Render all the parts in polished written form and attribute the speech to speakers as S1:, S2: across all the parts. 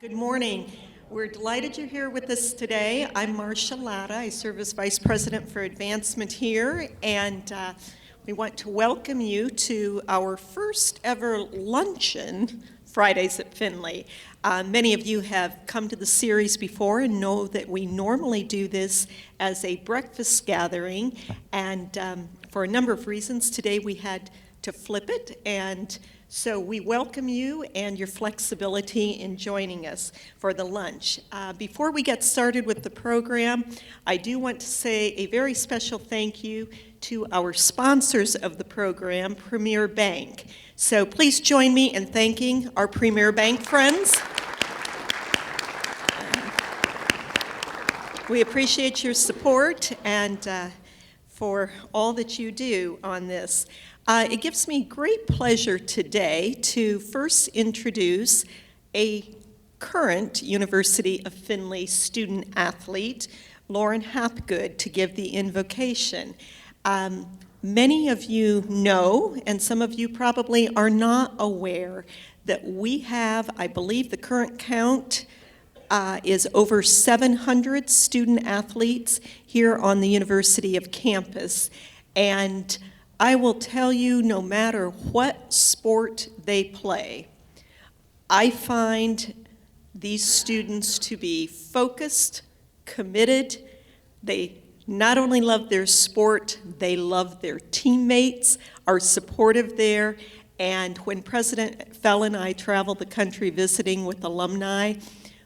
S1: Good morning. We're delighted you're here with us today. I'm Marcia Latta. I serve as Vice President for Advancement here, and we want to welcome you to our first ever luncheon, Fridays at Findlay. Many of you have come to the series before and know that we normally do this as a breakfast gathering, and for a number of reasons, today we had to flip it, and so we welcome you and your flexibility in joining us for the lunch. Before we get started with the program, I do want to say a very special thank you to our sponsors of the program, Premier Bank. So please join me in thanking our Premier Bank friends. We appreciate your support and for all that you do on this. It gives me great pleasure today to first introduce a current University of Findlay student athlete, Lauren Hapgood, to give the invocation. Many of you know, and some of you probably are not aware, that we have, I believe the current count is over 700 student athletes here on the University of campus. And I will tell you, no matter what sport they play, I find these students to be focused, committed. They not only love their sport, they love their teammates, are supportive there. And when President Fell and I travel the country visiting with alumni,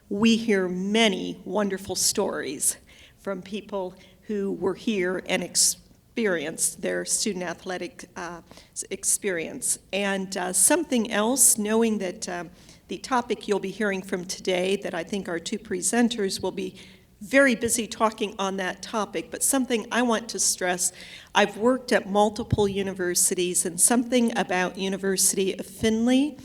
S1: we hear many wonderful stories from people who were here and experienced their student athletic experience. And something else, knowing that the topic you'll be hearing from today, that I think our two presenters will be very busy talking on that topic, but something I want to stress, I've worked at multiple universities, and something about University of Findlay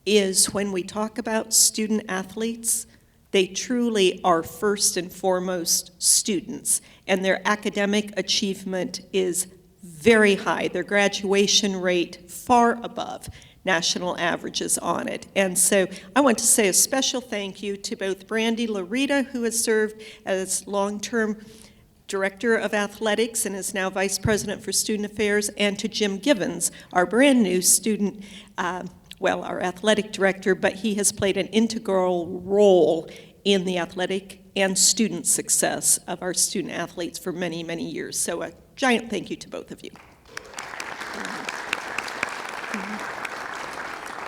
S1: is when we talk about student athletes, they truly are first and foremost students, and their academic achievement is very high. Their graduation rate far above national averages on it. And so I want to say a special thank you to both Brandy Larita, who has served as long-term Director of Athletics and is now Vice President for Student Affairs, and to Jim Givens, our brand new student our athletic director, but he has played an integral role in the athletic and student success of our student athletes for many, many years. So a giant thank you to both of you.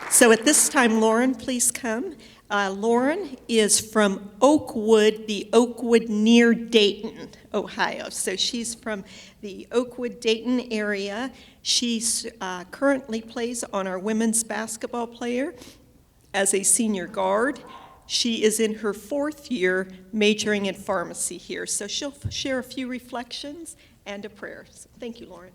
S1: So at this time, Lauren, please come. Lauren is from Oakwood, the Oakwood near Dayton, Ohio. So she's from the Oakwood-Dayton area. She currently plays on our women's basketball player as a senior guard. She is in her fourth year majoring in pharmacy here. So she'll share a few reflections and a prayer. So thank you, Lauren.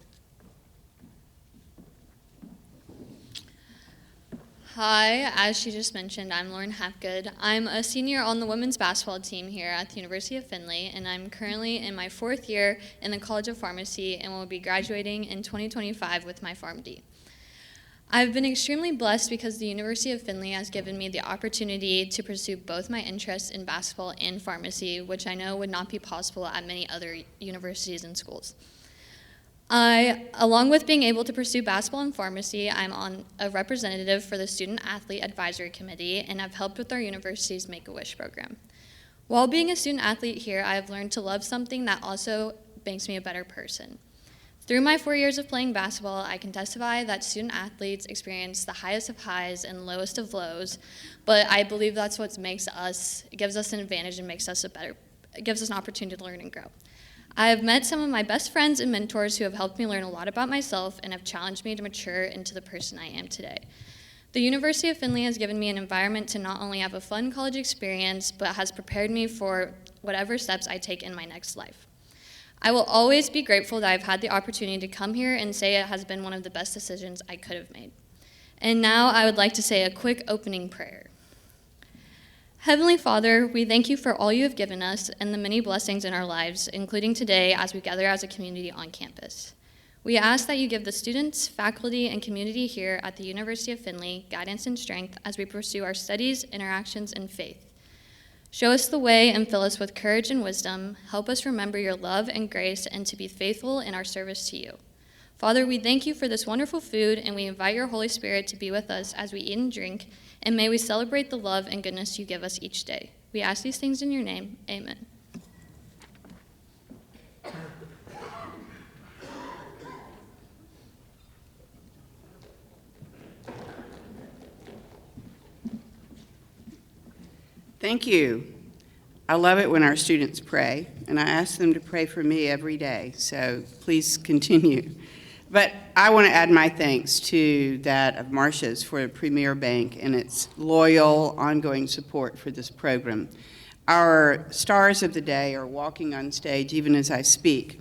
S2: Hi, as she just mentioned, I'm Lauren Hapgood. I'm a senior on the women's basketball team here at the University of Findlay, and I'm currently in my fourth year in the College of Pharmacy and will be graduating in 2025 with my PharmD. I've been extremely blessed because the University of Findlay has given me the opportunity to pursue both my interests in basketball and pharmacy, which I know would not be possible at many other universities and schools. Along with being able to pursue basketball and pharmacy, I'm on a representative for the Student Athlete Advisory Committee, and I've helped with our university's Make-A-Wish program. While being a student athlete here, I have learned to love something that also makes me a better person. Through my 4 years of playing basketball, I can testify that student athletes experience the highest of highs and lowest of lows, but I believe that's what makes us, it gives us an advantage and makes us it gives us an opportunity to learn and grow. I have met some of my best friends and mentors who have helped me learn a lot about myself and have challenged me to mature into the person I am today. The University of Findlay has given me an environment to not only have a fun college experience, but has prepared me for whatever steps I take in my next life. I will always be grateful that I've had the opportunity to come here and say it has been one of the best decisions I could have made. And now I would like to say a quick opening prayer. Heavenly Father, we thank you for all you have given us and the many blessings in our lives, including today as we gather as a community on campus. We ask that you give the students, faculty, and community here at the University of Findlay guidance and strength as we pursue our studies, interactions, and faith. Show us the way and fill us with courage and wisdom. Help us remember your love and grace and to be faithful in our service to you. Father, we thank you for this wonderful food, and we invite your Holy Spirit to be with us as we eat and drink, and may we celebrate the love and goodness you give us each day. We ask these things in your name. Amen.
S3: Thank you. I love it when our students pray, and I ask them to pray for me every day, so please continue. But I want to add my thanks to that of Marcia's for the Premier Bank and its loyal, ongoing support for this program. Our stars of the day are walking on stage even as I speak.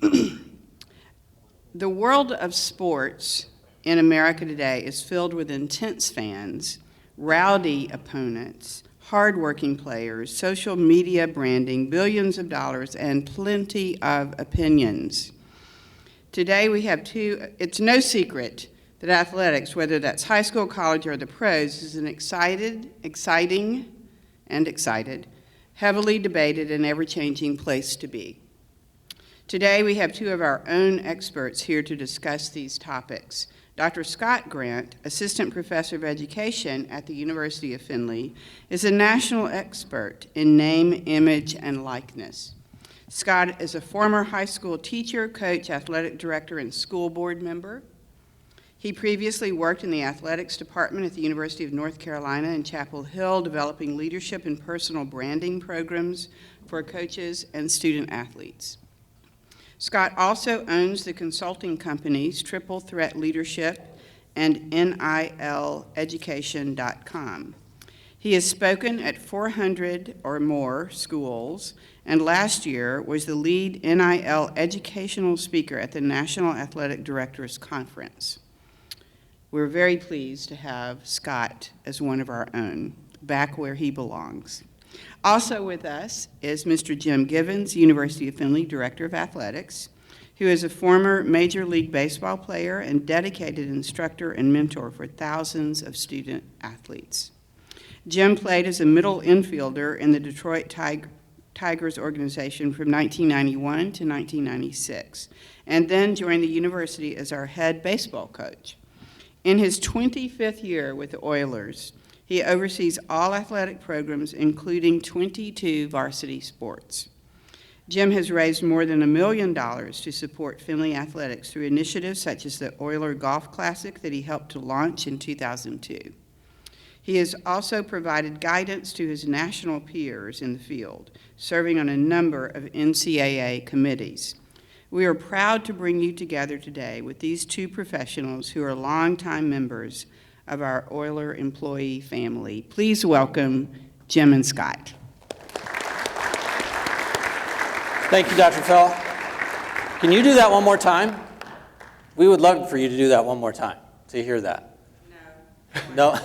S3: The world of sports in America today is filled with intense fans, rowdy opponents, hardworking players, social media branding, billions of dollars, and plenty of opinions. Today we have it's no secret that athletics, whether that's high school, college, or the pros, is an exciting, heavily debated, and ever-changing place to be. Today we have two of our own experts here to discuss these topics. Dr. Scott Grant, Assistant Professor of Education at the University of Findlay, is a national expert in name, image, and likeness. Scott is a former high school teacher, coach, athletic director, and school board member. He previously worked in the athletics department at the University of North Carolina in Chapel Hill, developing leadership and personal branding programs for coaches and student athletes. Scott also owns the consulting companies Triple Threat Leadership and NILeducation.com. He has spoken at 400 or more schools, and last year was the lead NIL educational speaker at the National Athletic Directors Conference. We're very pleased to have Scott as one of our own, back where he belongs. Also with us is Mr. Jim Givens, University of Findlay Director of Athletics, who is a former Major League Baseball player and dedicated instructor and mentor for thousands of student athletes. Jim played as a middle infielder in the Detroit Tigers organization from 1991 to 1996, and then joined the university as our head baseball coach. In his 25th year with the Oilers, he oversees all athletic programs, including 22 varsity sports. Jim has raised more than $1 million to support Findlay athletics through initiatives such as the Oiler Golf Classic that he helped to launch in 2002. He has also provided guidance to his national peers in the field, serving on a number of NCAA committees. We are proud to bring you together today with these two professionals who are longtime members of our Oiler employee family. Please welcome Jim and Scott.
S4: Thank you, Dr. Fell. Can you do that one more time? We would love for you to do that one more time, to hear that. No?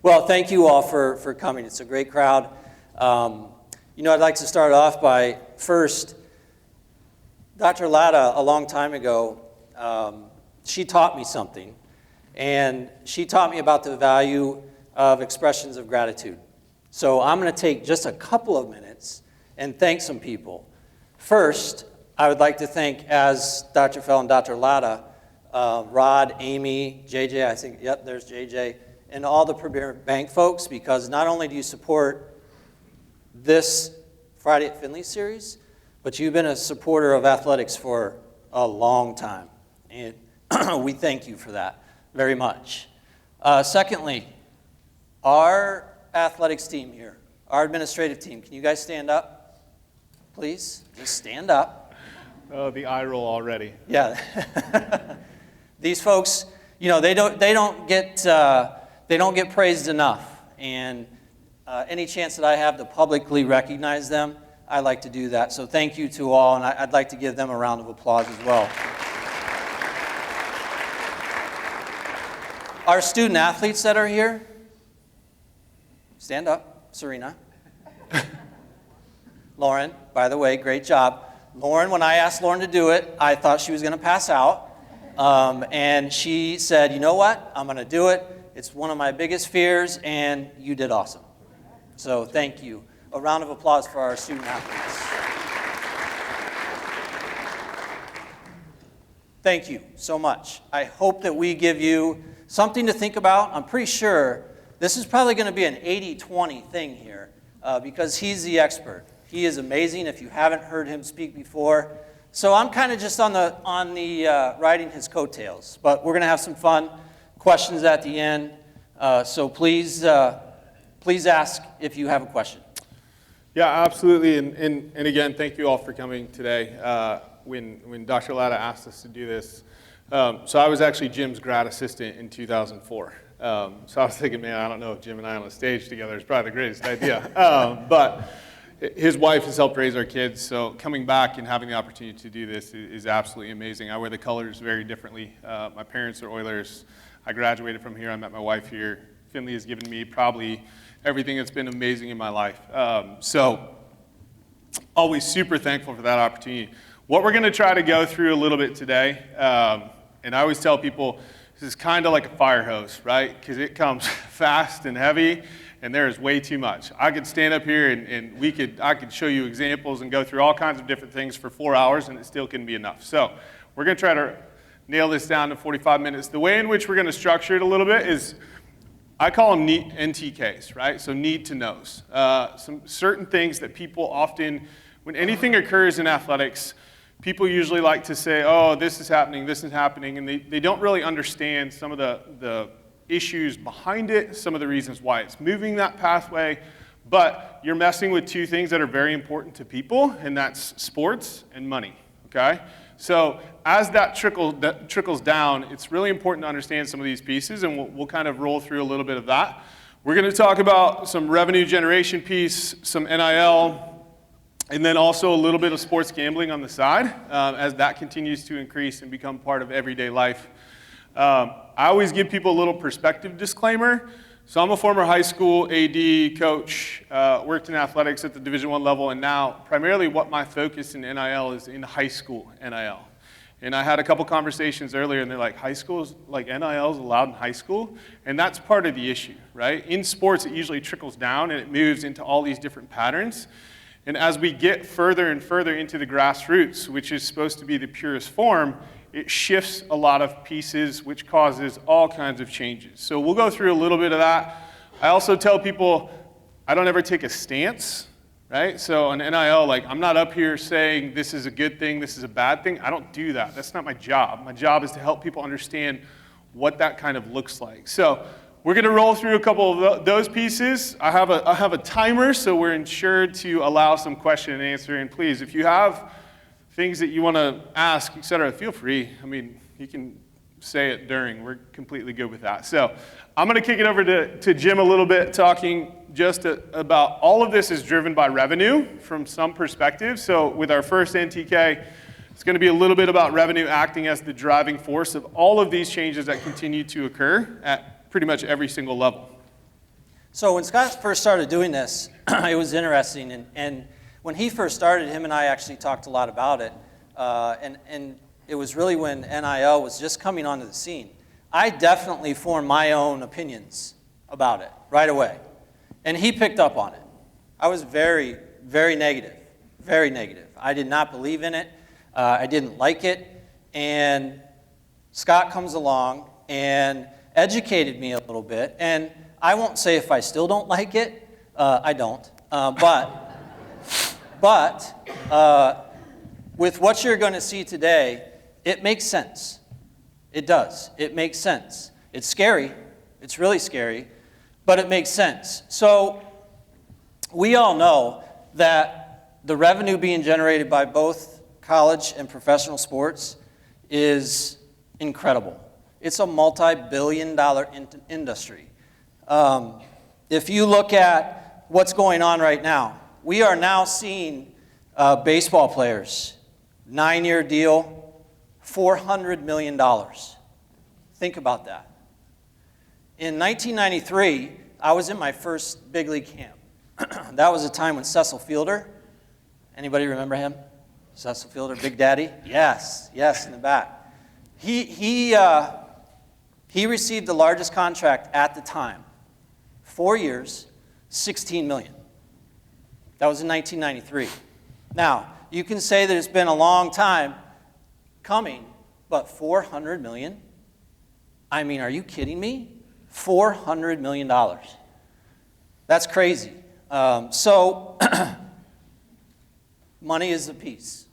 S4: Well, thank you all for coming. It's a great crowd. I'd like to start off by first, Dr. Latta, a long time ago, she taught me something, and she taught me about the value of expressions of gratitude. So I'm going to take just a couple of minutes and thank some people. First, I would like to thank, as Dr. Fell and Dr. Latta, Rod, Amy, JJ, I think, yep, there's JJ, and all the Premier Bank folks, because not only do you support this Friday at Findlay series, but you've been a supporter of athletics for a long time. And we thank you for that very much. Secondly, our athletics team here, our administrative team, can you guys stand up, please? Just stand up.
S5: Oh, the eye roll already.
S4: Yeah. These folks, they don't get praised enough, and any chance that I have to publicly recognize them, I like to do that. So thank you to all, and I'd like to give them a round of applause as well. Our student athletes that are here, stand up, Serena. Lauren, by the way, great job. Lauren, when I asked Lauren to do it, I thought she was going to pass out. And she said, you know what? I'm going to do it. It's one of my biggest fears, and you did awesome. So thank you. A round of applause for our student athletes. Thank you so much. I hope that we give you something to think about. I'm pretty sure this is probably going to be an 80-20 thing here because he's the expert. He is amazing if you haven't heard him speak before. So I'm kind of just on the riding his coattails. But we're going to have some fun questions at the end. So please ask if you have a question.
S5: Yeah, absolutely. And again, thank you all for coming today. When Dr. Latta asked us to do this, so I was actually Jim's grad assistant in 2004. So I was thinking, man, I don't know if Jim and I on the stage together is probably the greatest idea. But his wife has helped raise our kids, so coming back and having the opportunity to do this is absolutely amazing. I wear the colors very differently. My parents are Oilers. I graduated from here. I met my wife here. Findlay has given me probably everything that's been amazing in my life. So always super thankful for that opportunity. What we're going to try to go through a little bit today, and I always tell people, this is kind of like a fire hose, right? Because it comes fast and heavy, and there is way too much. I could stand up here and I could show you examples and go through all kinds of different things for 4 hours, and it still couldn't be enough. So we're going to try to nail this down to 45 minutes. The way in which we're going to structure it a little bit is, I call them NTKs, right? So need to knows. Some certain things that people often, when anything occurs in athletics, people usually like to say, oh, this is happening, and they don't really understand some of the issues behind it, some of the reasons why it's moving that pathway, but you're messing with two things that are very important to people, and that's sports and money, okay? So as that trickles down, it's really important to understand some of these pieces, and we'll kind of roll through a little bit of that. We're going to talk about some revenue generation piece, some NIL, and then also a little bit of sports gambling on the side as that continues to increase and become part of everyday life. I always give people a little perspective disclaimer. So I'm a former high school AD coach, worked in athletics at the Division I level, and now primarily what my focus in NIL is in high school NIL. And I had a couple conversations earlier, and they're like, high school is, like NIL is allowed in high school? And that's part of the issue, right? In sports, it usually trickles down, and it moves into all these different patterns. And as we get further and further into the grassroots, which is supposed to be the purest form, it shifts a lot of pieces, which causes all kinds of changes. So we'll go through a little bit of that. I also tell people, I don't ever take a stance, right? So on NIL, like I'm not up here saying this is a good thing, this is a bad thing. I don't do that. That's not my job. My job is to help people understand what that kind of looks like. So we're going to roll through a couple of those pieces. I have a timer, so we're ensured to allow some question and answer. And please, if you have things that you want to ask, et cetera, feel free. I mean, you can say it during. We're completely good with that. So I'm going to kick it over to Jim a little bit, talking just about all of this is driven by revenue from some perspective. So with our first NTK, it's going to be a little bit about revenue acting as the driving force of all of these changes that continue to occur at pretty much every single level.
S4: So when Scott first started doing this, it was interesting. And when he first started, him and I actually talked a lot about it. And it was really when NIL was just coming onto the scene. I definitely formed my own opinions about it right away. And he picked up on it. I was very, very negative. Very negative. I did not believe in it. I didn't like it. And Scott comes along and educated me a little bit, and I won't say if I still don't like it, I don't, but with what you're going to see today, it makes sense. It does. It makes sense. It's scary. It's really scary, but it makes sense. So we all know that the revenue being generated by both college and professional sports is incredible. It's a multi-billion-dollar industry. If you look at what's going on right now, we are now seeing baseball players, 9-year deal, $400 million. Think about that. In 1993, I was in my first big league camp. That was a time when Cecil Fielder, anybody remember him? Cecil Fielder, Big Daddy? Yes, in the back. He received the largest contract at the time, 4 years, $16 million. That was in 1993. Now, you can say that it's been a long time coming, but $400 million? I mean, are you kidding me? $400 million. That's crazy. So, money is the piece.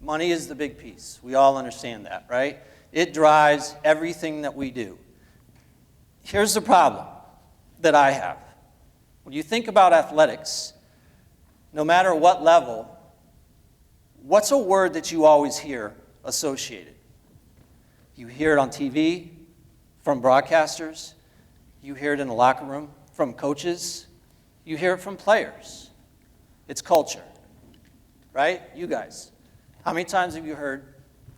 S4: Money is the big piece. We all understand that, right? It drives everything that we do. Here's the problem that I have. When you think about athletics, no matter what level, what's a word that you always hear associated? You hear it on TV from broadcasters. You hear it in the locker room from coaches. You hear it from players. It's culture, right? You guys. How many times have you heard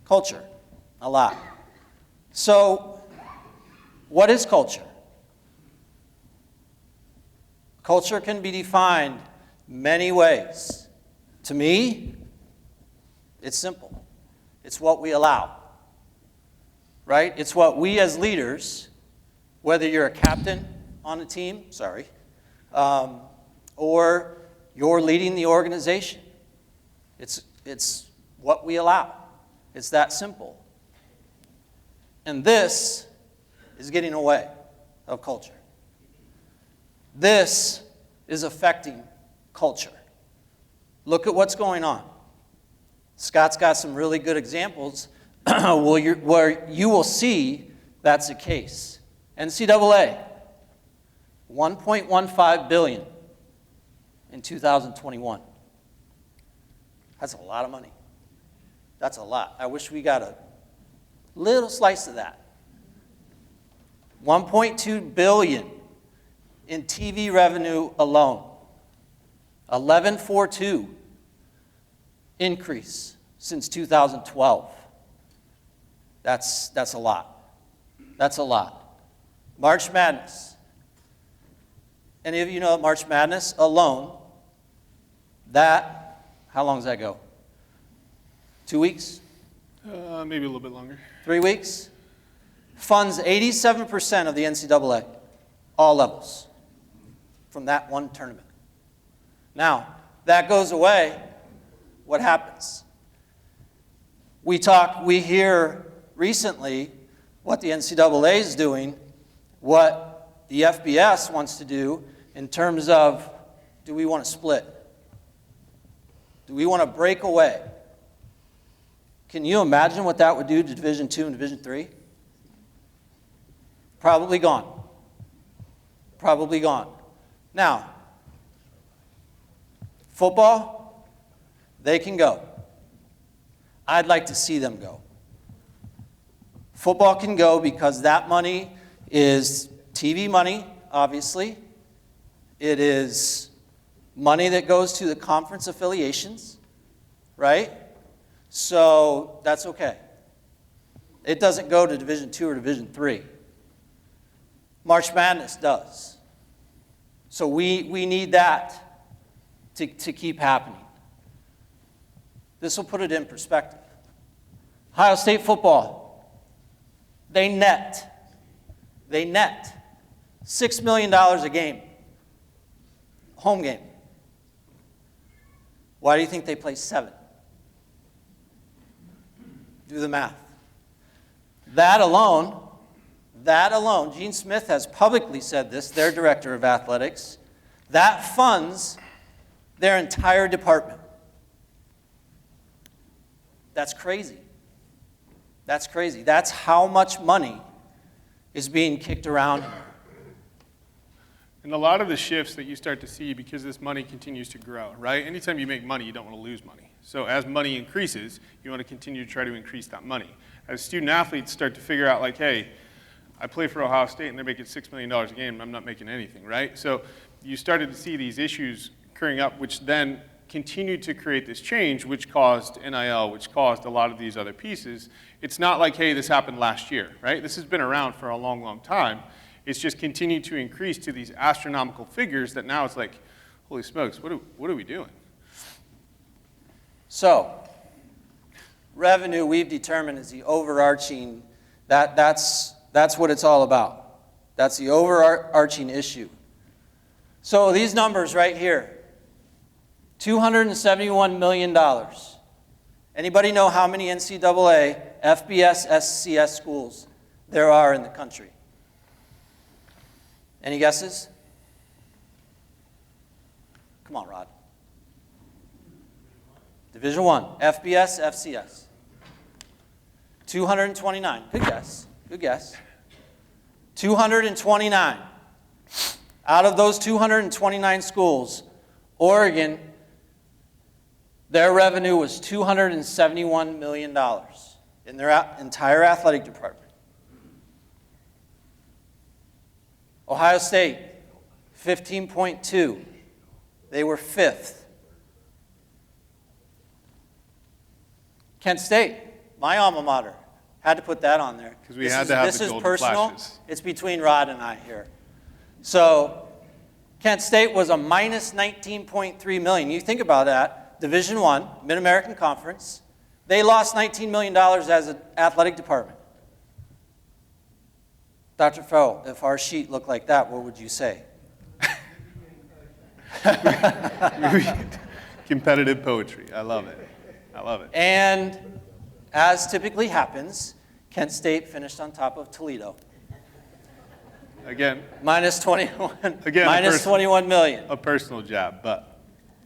S4: culture? A lot. So, what is culture? Culture can be defined many ways. To me, it's simple. It's what we allow, right? It's what we as leaders, whether you're a captain on a team, or you're leading the organization. It's what we allow. It's that simple. And this is getting away of culture. This is affecting culture. Look at what's going on. Scott's got some really good examples where you will see that's the case. NCAA, $1.15 billion in 2021. That's a lot of money. That's a lot. I wish we got a little slice of that. $1.2 billion in TV revenue alone. 11.42 increase since 2012. That's a lot. That's a lot. March Madness. Any of you know March Madness alone? How long does that go? 2 weeks?
S5: Maybe a little bit longer.
S4: 3 weeks? Funds 87% of the NCAA, all levels, from that one tournament. Now, that goes away, what happens? We hear recently what the NCAA is doing, what the FBS wants to do in terms of, do we want to split? Do we want to break away? Can you imagine what that would do to Division II and Division III? Probably gone. Probably gone. Now, football, they can go. I'd like to see them go. Football can go because that money is TV money, obviously. It is money that goes to the conference affiliations, right? So that's okay. It doesn't go to Division II or Division III. March Madness does. So we need that to keep happening. This will put it in perspective. Ohio State football, they net $6 million a game, home game. Why do you think they play 7? Do the math. That alone, Gene Smith has publicly said this, their director of athletics, that funds their entire department. That's crazy. That's crazy. That's how much money is being kicked around.
S5: And a lot of the shifts that you start to see because this money continues to grow, right? Anytime you make money, you don't want to lose money. So as money increases, you want to continue to try to increase that money. As student athletes start to figure out like, hey, I play for Ohio State and they're making $6 million a game, I'm not making anything, right? So you started to see these issues occurring up, which then continued to create this change, which caused NIL, which caused a lot of these other pieces. It's not like, hey, this happened last year, right? This has been around for a long, long time. It's just continued to increase to these astronomical figures that now it's like, holy smokes, what are we doing?
S4: So, revenue we've determined is the overarching, that's what it's all about. That's the overarching issue. So these numbers right here, $271 million. Anybody know how many NCAA, FBS, SCS schools there are in the country? Any guesses? Come on, Rod. Division I, FBS, FCS. 229. Good guess. Good guess. 229. Out of those 229 schools, Oregon, their revenue was $271 million in their entire athletic department. Ohio State, 15.2. They were 5th. Kent State, my alma mater, had to put that on there.
S5: Because we had to have the golden
S4: personal.
S5: flashes.
S4: It's between Rod and I here. So Kent State was a minus 19.3 million. You think about that. Division I, Mid-American Conference. They lost $19 million as an athletic department. Dr. Foe, if our sheet looked like that, what would you say?
S5: Competitive poetry. I love it. I love it.
S4: And as typically happens, Kent State finished on top of Toledo.
S5: Again,
S4: Minus 21,
S5: Again,
S4: minus 21 million.
S5: a personal jab, but,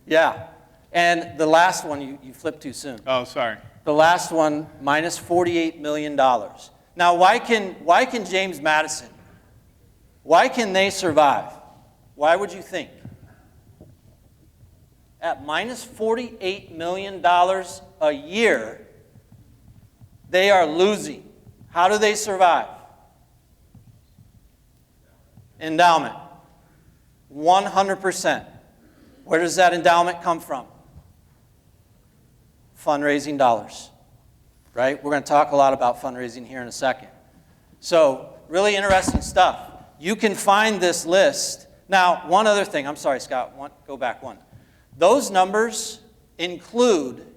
S4: Yeah. And the last one, you flipped too soon.
S5: oh, sorry.
S4: The last one, minus $48 million. Now, why can James Madison, why can they survive? Why would you think? At minus $48 million a year, they are losing. How do they survive? Endowment. 100%. Where does that endowment come from? Fundraising dollars, right? We're going to talk a lot about fundraising here in a second. So, really interesting stuff. You can find this list. Now, one other thing. I'm sorry, Scott. Go back one. Those numbers include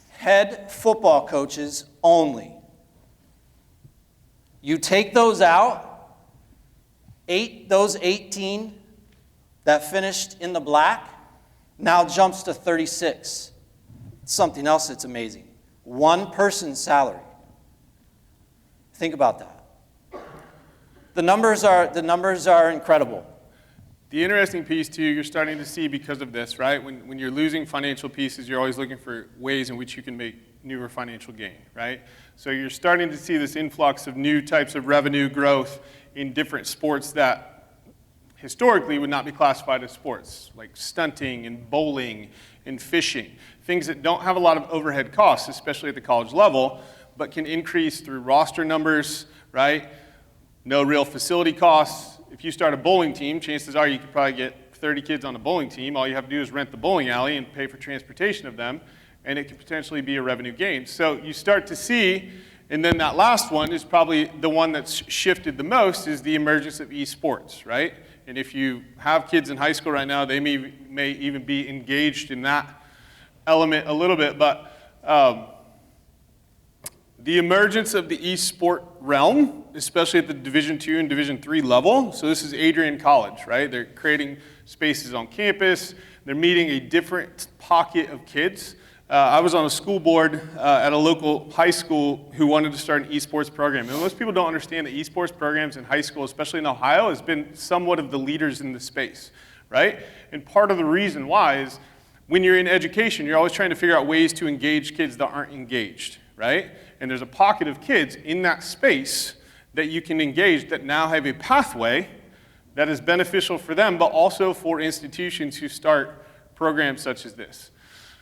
S4: head football coaches only. You take those out, those 18 that finished in the black now jumps to 36. It's something else that's amazing. One person's salary. Think about that. The numbers are incredible.
S5: The interesting piece, too, you're starting to see because of this, right? When you're losing financial pieces, you're always looking for ways in which you can make newer financial gain, right? So you're starting to see this influx of new types of revenue growth in different sports that historically would not be classified as sports, like stunting and bowling and fishing, things that don't have a lot of overhead costs, especially at the college level, but can increase through roster numbers, right? No real facility costs. If you start a bowling team, chances are you could probably get 30 kids on a bowling team. All you have to do is rent the bowling alley and pay for transportation of them, and it could potentially be a revenue gain. So you start to see, and then that last one is probably the one that's shifted the most, is the emergence of esports, right? And if you have kids in high school right now, they may even be engaged in that element a little bit, but the emergence of the esport realm, especially at the Division II and Division III level. So this is Adrian College, right? They're creating spaces on campus. They're meeting a different pocket of kids. I was on a school board at a local high school who wanted to start an esports program. And most people don't understand that esports programs in high school, especially in Ohio, has been somewhat of the leaders in the space, right? And part of the reason why is when you're in education, you're always trying to figure out ways to engage kids that aren't engaged, right? And there's a pocket of kids in that space that you can engage that now have a pathway that is beneficial for them, but also for institutions who start programs such as this.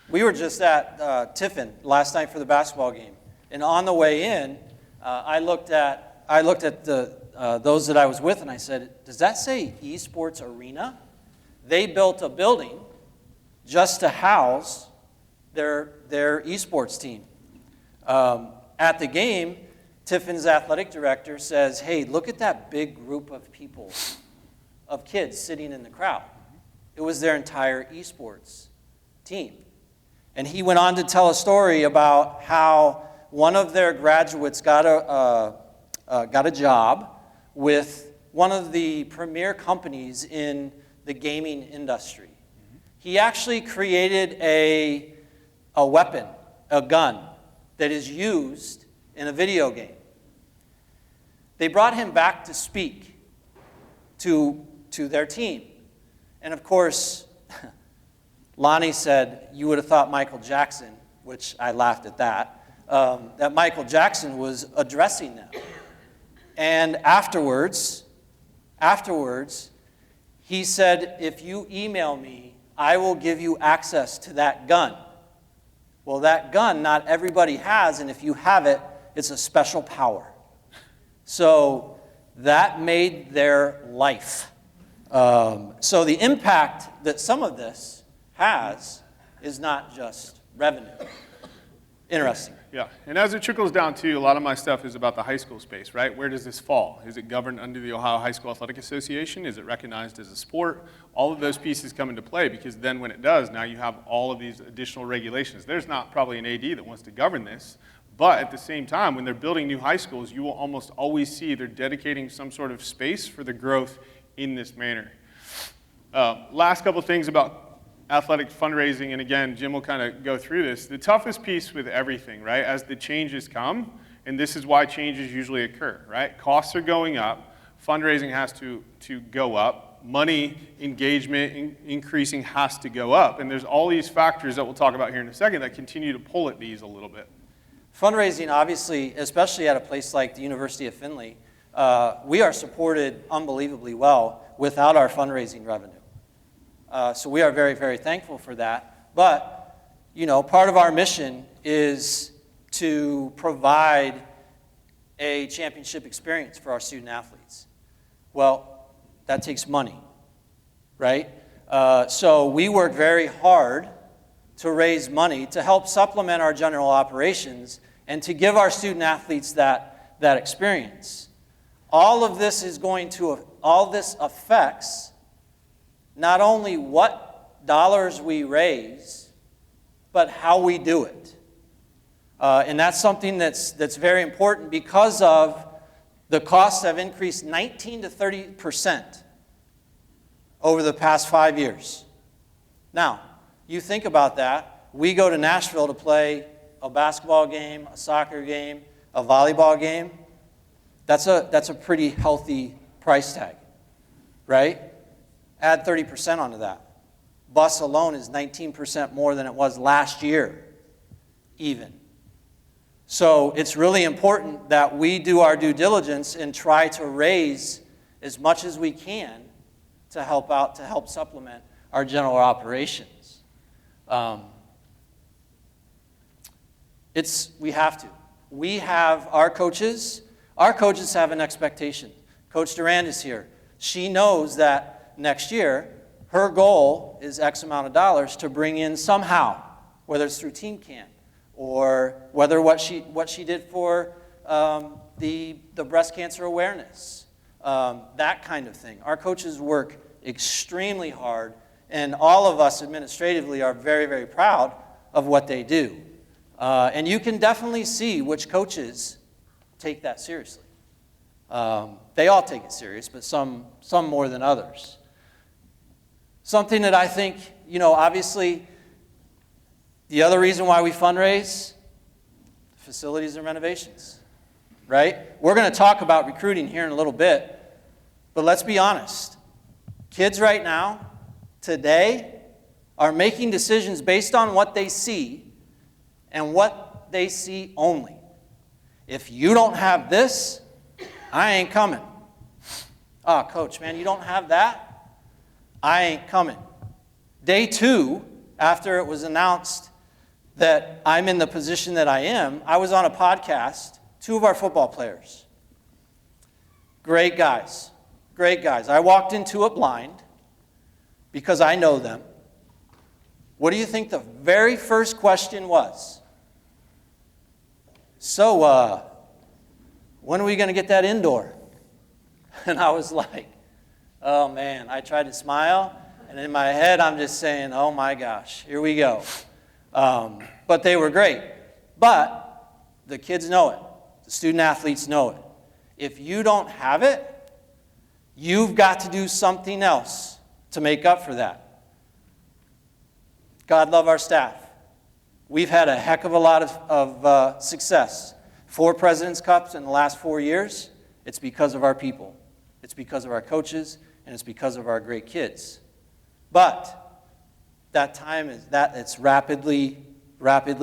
S4: We were just at Tiffin last night for the basketball game, and on the way in, I looked at the those that I was with, and I said, "Does that say esports arena?" They built a building just to house their esports team. At the game, Tiffin's athletic director says, "Hey, look at that big group of people, of kids sitting in the crowd." It was their entire esports team. And he went on to tell a story about how one of their graduates got a job with one of the premier companies in the gaming industry. He actually created a weapon, a gun, that is used in a video game. They brought him back to speak to their team. And of course, Lonnie said, you would have thought Michael Jackson, which I laughed at that Michael Jackson was addressing them. And afterwards, he said, if you email me, I will give you access to that gun. Well, that gun, not everybody has, and if you have it, it's a special power. So that made their life. So the impact that some of this has is not just revenue. Interesting.
S5: Yeah, and as it trickles down too, a lot of my stuff is about the high school space, right? Where does this fall? Is it governed under the Ohio High School Athletic Association? Is it recognized as a sport? All of those pieces come into play because then when it does, now you have all of these additional regulations. There's not probably an AD that wants to govern this, but at the same time, when they're building new high schools, you will almost always see they're dedicating some sort of space for the growth in this manner. Last couple things about athletic fundraising, and again, Jim will kind of go through this. The toughest piece with everything, right, as the changes come, and this is why changes usually occur, right? Costs are going up, fundraising has to go up, money engagement increasing has to go up, and there's all these factors that we'll talk about here in a second that continue to pull at these a little bit.
S4: Fundraising, obviously, especially at a place like the University of Findlay, we are supported unbelievably well without our fundraising revenue. So we are very, very thankful for that. But, you know, part of our mission is to provide a championship experience for our student athletes. Well, that takes money, right? So we work very hard to raise money to help supplement our general operations and to give our student athletes that experience. All this affects not only what dollars we raise, but how we do it. And that's something that's very important because of the costs have increased 19 to 30% over the past 5 years. Now, you think about that. We go to Nashville to play a basketball game, a soccer game, a volleyball game. That's a pretty healthy price tag, right? Add 30% onto that. Bus alone is 19% more than it was last year, even. So it's really important that we do our due diligence and try to raise as much as we can to help supplement our general operations. We have to. We have our coaches have an expectation. Coach Durand is here. She knows that next year, her goal is X amount of dollars to bring in somehow, whether it's through team camp or whether what she did for the breast cancer awareness, that kind of thing. Our coaches work extremely hard, and all of us administratively are very, very proud of what they do. And you can definitely see which coaches take that seriously. They all take it serious, but some more than others. Something that I think, obviously, the other reason why we fundraise, facilities and renovations, right? We're going to talk about recruiting here in a little bit, but let's be honest. Kids right now, today, are making decisions based on what they see and what they see only. If you don't have this, I ain't coming. Oh, coach, man, you don't have that? I ain't coming. Day 2, after it was announced that I'm in the position that I am, I was on a podcast, 2 of our football players. Great guys. I walked into it blind because I know them. What do you think the very first question was? So, when are we going to get that indoor? And I was like, oh man, I tried to smile, and in my head I'm just saying, oh my gosh, here we go. But they were great. But the kids know it. The student athletes know it. If you don't have it, you've got to do something else to make up for that. God love our staff. We've had a heck of a lot of success. 4 President's Cups in the last 4 years. It's because of our people. It's because of our coaches, and it's because of our great kids. But that time it's rapidly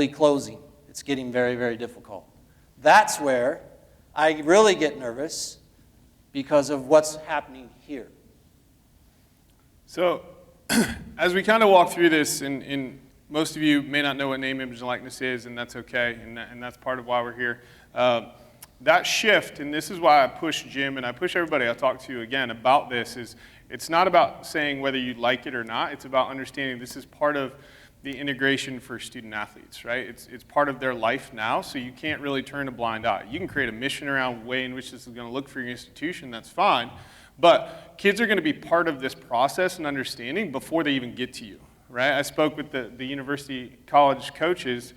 S4: closing. It's getting very, very difficult. That's where I really get nervous because of what's happening here.
S5: So, as we kind of walk through this, and most of you may not know what name, image, and likeness is, and that's okay, and that's part of why we're here. That shift, and this is why I push Jim, and I push everybody I talk to again about this, is it's not about saying whether you like it or not. It's about understanding this is part of the integration for student athletes, right? It's part of their life now, so you can't really turn a blind eye. You can create a mission around the way in which this is going to look for your institution, that's fine, but kids are going to be part of this process and understanding before they even get to you, right? I spoke with the university college coaches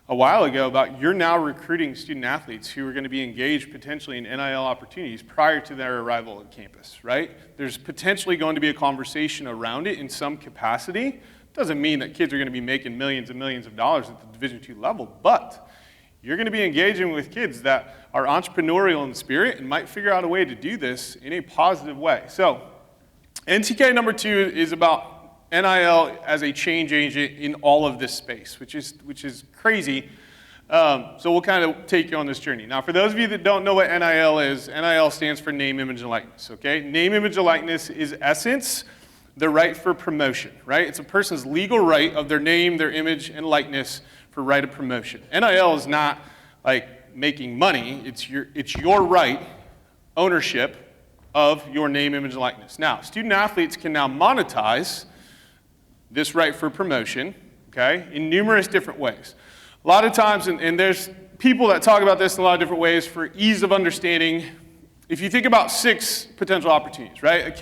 S5: a while ago about you're now recruiting student athletes who are going to be engaged potentially in NIL opportunities prior to their arrival at campus, right? There's potentially going to be a conversation around it in some capacity. Doesn't mean that kids are going to be making millions and millions of dollars at the Division II level, but you're going to be engaging with kids that are entrepreneurial in spirit and might figure out a way to do this in a positive way. So, NTK number 2 is about NIL as a change agent in all of this space, which is crazy. So we'll kind of take you on this journey. Now, for those of you that don't know what NIL is, NIL stands for name, image, and likeness, okay? Name, image, and likeness is essence the right for promotion, right? It's a person's legal right of their name, their image, and likeness for right of promotion. NIL is not like making money. It's your right, ownership of your name, image, and likeness. Now, student athletes can now monetize this right for promotion, okay, in numerous different ways. A lot of times, and there's people that talk about this in a lot of different ways for ease of understanding. If you think about 6 potential opportunities, right?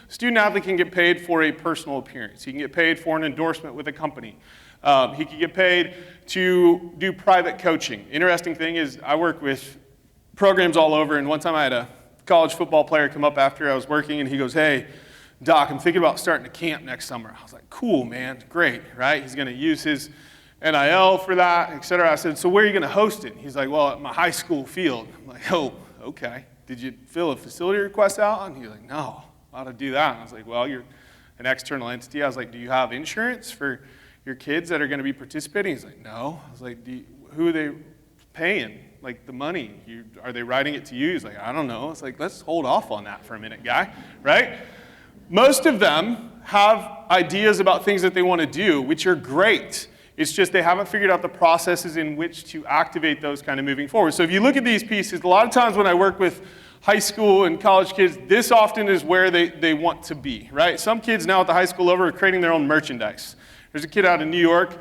S5: Student athlete can get paid for a personal appearance. He can get paid for an endorsement with a company. He can get paid to do private coaching. Interesting thing is I work with programs all over, and one time I had a college football player come up after I was working, and he goes, "Hey, Doc, I'm thinking about starting a camp next summer." I was like, "Cool, man, great," right? He's going to use his NIL for that, et cetera. I said, "So where are you going to host it?" He's like, "Well, at my high school field." I'm like, "Oh, okay. Did you fill a facility request out?" And he's like, "No, how to do that?" And I was like, "Well, you're an external entity." I was like, "Do you have insurance for your kids that are going to be participating?" He's like, "No." I was like, "Who are they paying? Like the money? Are they writing it to you?" He's like, "I don't know." I was like, "Let's hold off on that for a minute, guy," right? Most of them have ideas about things that they want to do, which are great. It's just they haven't figured out the processes in which to activate those kind of moving forward. So if you look at these pieces, a lot of times when I work with high school and college kids, this often is where they want to be, right? Some kids now at the high school level are creating their own merchandise. There's a kid out in New York,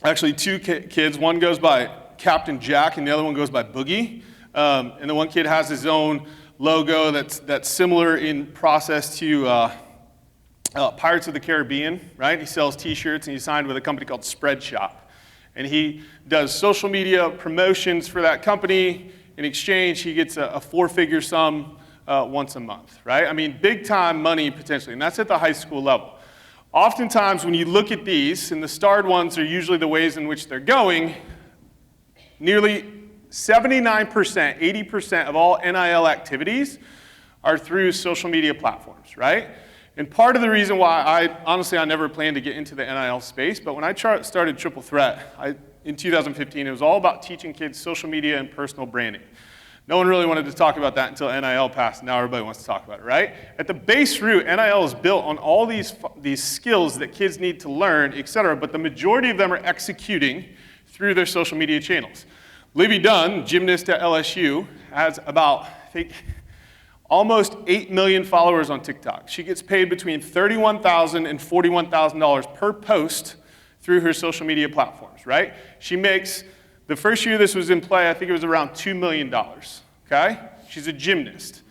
S5: actually 2 kids. One goes by Captain Jack and the other one goes by Boogie. And the one kid has his own logo that's similar in process to Pirates of the Caribbean, right? He sells t-shirts and he's signed with a company called Spreadshop. And he does social media promotions for that company. In exchange, he gets a 4-figure sum once a month, right? I mean, big time money potentially, and that's at the high school level. Oftentimes when you look at these, and the starred ones are usually the ways in which they're going, nearly 79%, 80% of all NIL activities are through social media platforms, right? And part of the reason why I never planned to get into the NIL space, but when I started Triple Threat in 2015, it was all about teaching kids social media and personal branding. No one really wanted to talk about that until NIL passed. Now everybody wants to talk about it, right? At the base root, NIL is built on all these skills that kids need to learn, et cetera, but the majority of them are executing through their social media channels. Livy Dunn, gymnast at LSU, has about, I think, almost 8 million followers on TikTok. She gets paid between $31,000 and $41,000 per post through her social media platforms, right? She makes, the first year this was in play, I think it was around $2 million, okay? She's a gymnast.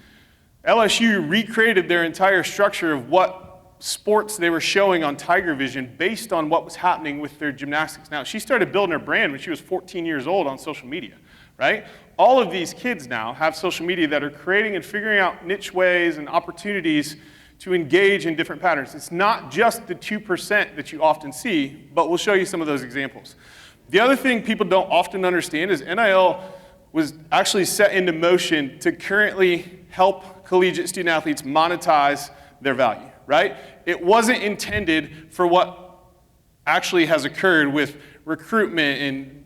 S5: LSU recreated their entire structure of what sports they were showing on Tiger Vision based on what was happening with their gymnastics. Now, she started building her brand when she was 14 years old on social media, right? All of these kids now have social media that are creating and figuring out niche ways and opportunities to engage in different patterns. It's not just the 2% that you often see, but we'll show you some of those examples. The other thing people don't often understand is NIL was actually set into motion to currently help collegiate student athletes monetize their value, right? It wasn't intended for what actually has occurred with recruitment and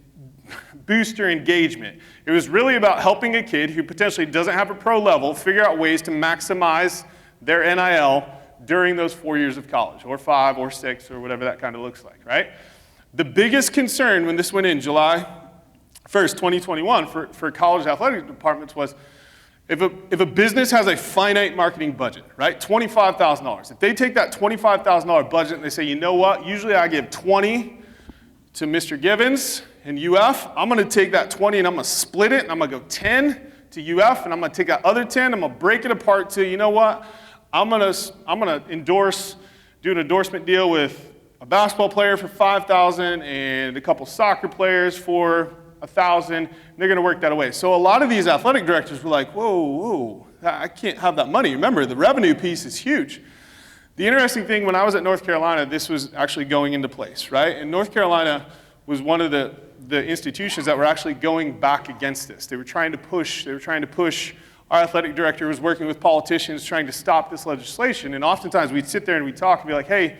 S5: booster engagement. It was really about helping a kid who potentially doesn't have a pro level figure out ways to maximize their NIL during those 4 years of college, or 5 or 6, or whatever that kind of looks like, right? The biggest concern when this went in July 1st, 2021 for college athletic departments was if a business has a finite marketing budget, right, $25,000. If they take that $25,000 budget and they say, you know what, usually I give 20 to Mr. Givens and UF, I'm going to take that 20 and I'm going to split it, and I'm going to go 10 to UF, and I'm going to take that other 10, I'm going to break it apart to, you know what, I'm going to do an endorsement deal with a basketball player for $5,000 and a couple soccer players for $1,000. They're going to work that away. So a lot of these athletic directors were like, whoa, I can't have that money. Remember, the revenue piece is huge. The interesting thing, when I was at North Carolina, this was actually going into place, right? And North Carolina was one of the institutions that were actually going back against this. They were trying to push. Our athletic director was working with politicians trying to stop this legislation. And oftentimes we'd sit there and we'd talk and be like, hey,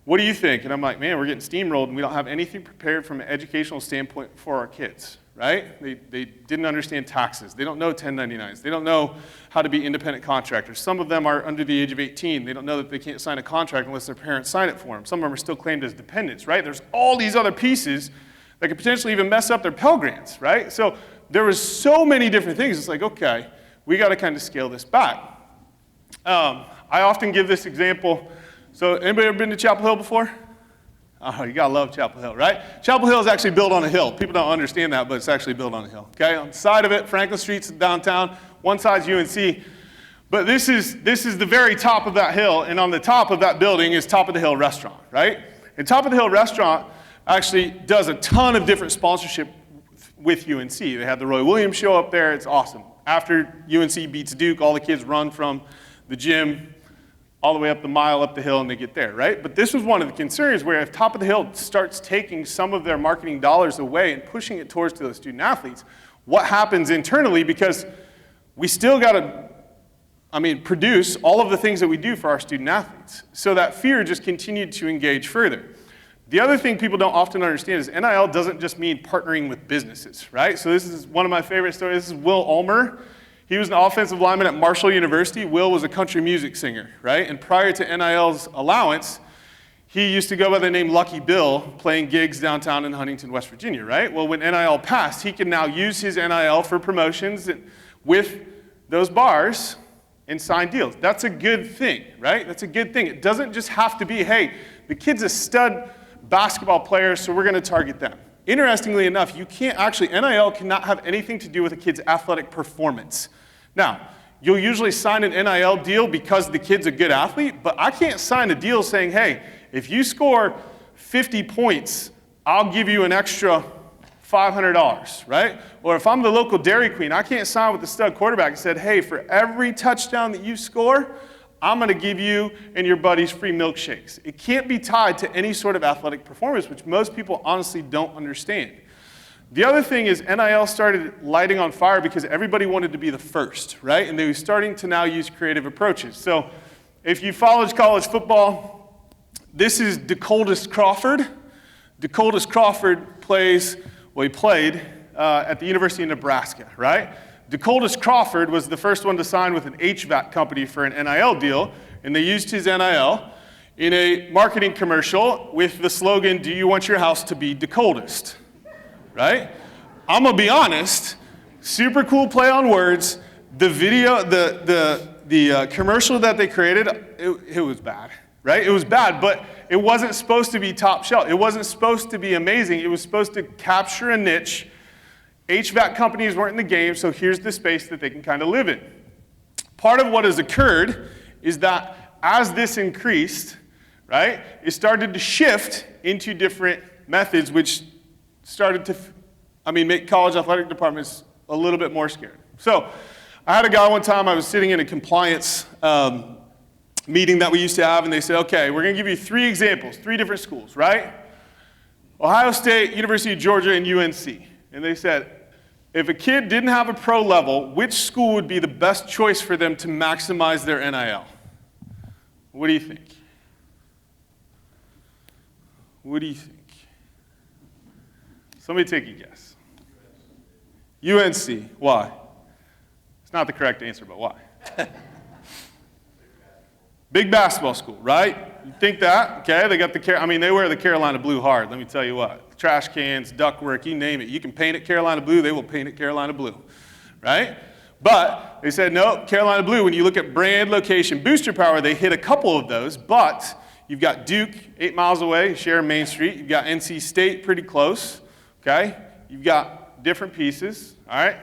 S5: what do you think? And I'm like, man, we're getting steamrolled and we don't have anything prepared from an educational standpoint for our kids, right? They didn't understand taxes. They don't know 1099s. They don't know how to be independent contractors. Some of them are under the age of 18. They don't know that they can't sign a contract unless their parents sign it for them. Some of them are still claimed as dependents, right? There's all these other pieces that could potentially even mess up their Pell Grants, right? So there was so many different things. It's like, okay, we got to kind of scale this back. I often give this example. So anybody ever been to Chapel Hill before? Oh, you gotta love Chapel Hill, right? Chapel Hill is actually built on a hill. People don't understand that, but it's actually built on a hill. Okay, on the side of it, Franklin Street's downtown. One side's UNC, but this is the very top of that hill, and on the top of that building is Top of the Hill Restaurant, right? And Top of the Hill Restaurant actually does a ton of different sponsorship with UNC. They have the Roy Williams show up there. It's awesome. After UNC beats Duke, all the kids run from the gym all the way up the mile up the hill and they get there, right? But this was one of the concerns where if Top of the Hill starts taking some of their marketing dollars away and pushing it towards those student athletes, what happens internally? Because we still got to, produce all of the things that we do for our student athletes. So that fear just continued to engage further. The other thing people don't often understand is NIL doesn't just mean partnering with businesses, right? So this is one of my favorite stories. This is Will Ulmer. He was an offensive lineman at Marshall University. Will was a country music singer, right? And prior to NIL's allowance, he used to go by the name Lucky Bill, playing gigs downtown in Huntington, West Virginia, right? Well, when NIL passed, he can now use his NIL for promotions with those bars and sign deals. That's a good thing, right? That's a good thing. It doesn't just have to be, hey, the kid's a stud basketball player, so we're going to target them. Interestingly enough, you can't actually, NIL cannot have anything to do with a kid's athletic performance. Now, you'll usually sign an NIL deal because the kid's a good athlete, but I can't sign a deal saying, hey, if you score 50 points, I'll give you an extra $500, right? Or if I'm the local Dairy Queen, I can't sign with the stud quarterback and said, hey, for every touchdown that you score, I'm going to give you and your buddies free milkshakes. It can't be tied to any sort of athletic performance, which most people honestly don't understand. The other thing is NIL started lighting on fire because everybody wanted to be the first, right? And they were starting to now use creative approaches. So if you followed college football, this is DeColdest Crawford. DeColdest Crawford he played at the University of Nebraska, right? DeColdest Crawford was the first one to sign with an HVAC company for an NIL deal, and they used his NIL in a marketing commercial with the slogan, do you want your house to be DeColdest, right? I'm gonna be honest, super cool play on words. The video, the commercial that they created, it was bad, right? It was bad, but it wasn't supposed to be top shelf. It wasn't supposed to be amazing. It was supposed to capture a niche. HVAC companies weren't in the game, so here's the space that they can kind of live in. Part of what has occurred is that as this increased, right, it started to shift into different methods, which started to, make college athletic departments a little bit more scared. So I had a guy one time, I was sitting in a compliance meeting that we used to have, and they said, okay, we're going to give you 3 examples, 3 different schools, right? Ohio State, University of Georgia, and UNC. And they said, if a kid didn't have a pro level, which school would be the best choice for them to maximize their NIL? What do you think? What do you think? Somebody take a guess. UNC. Why? It's not the correct answer, but why? Big basketball school, right? You think that? Okay, they got they wear the Carolina blue hard, let me tell you what. Trash cans, ductwork, you name it. You can paint it Carolina blue, they will paint it Carolina blue, right? But they said, no, Carolina blue, when you look at brand, location, booster power, they hit a couple of those, but you've got Duke 8 miles away, share Main Street. You've got NC State pretty close, okay? You've got different pieces, all right?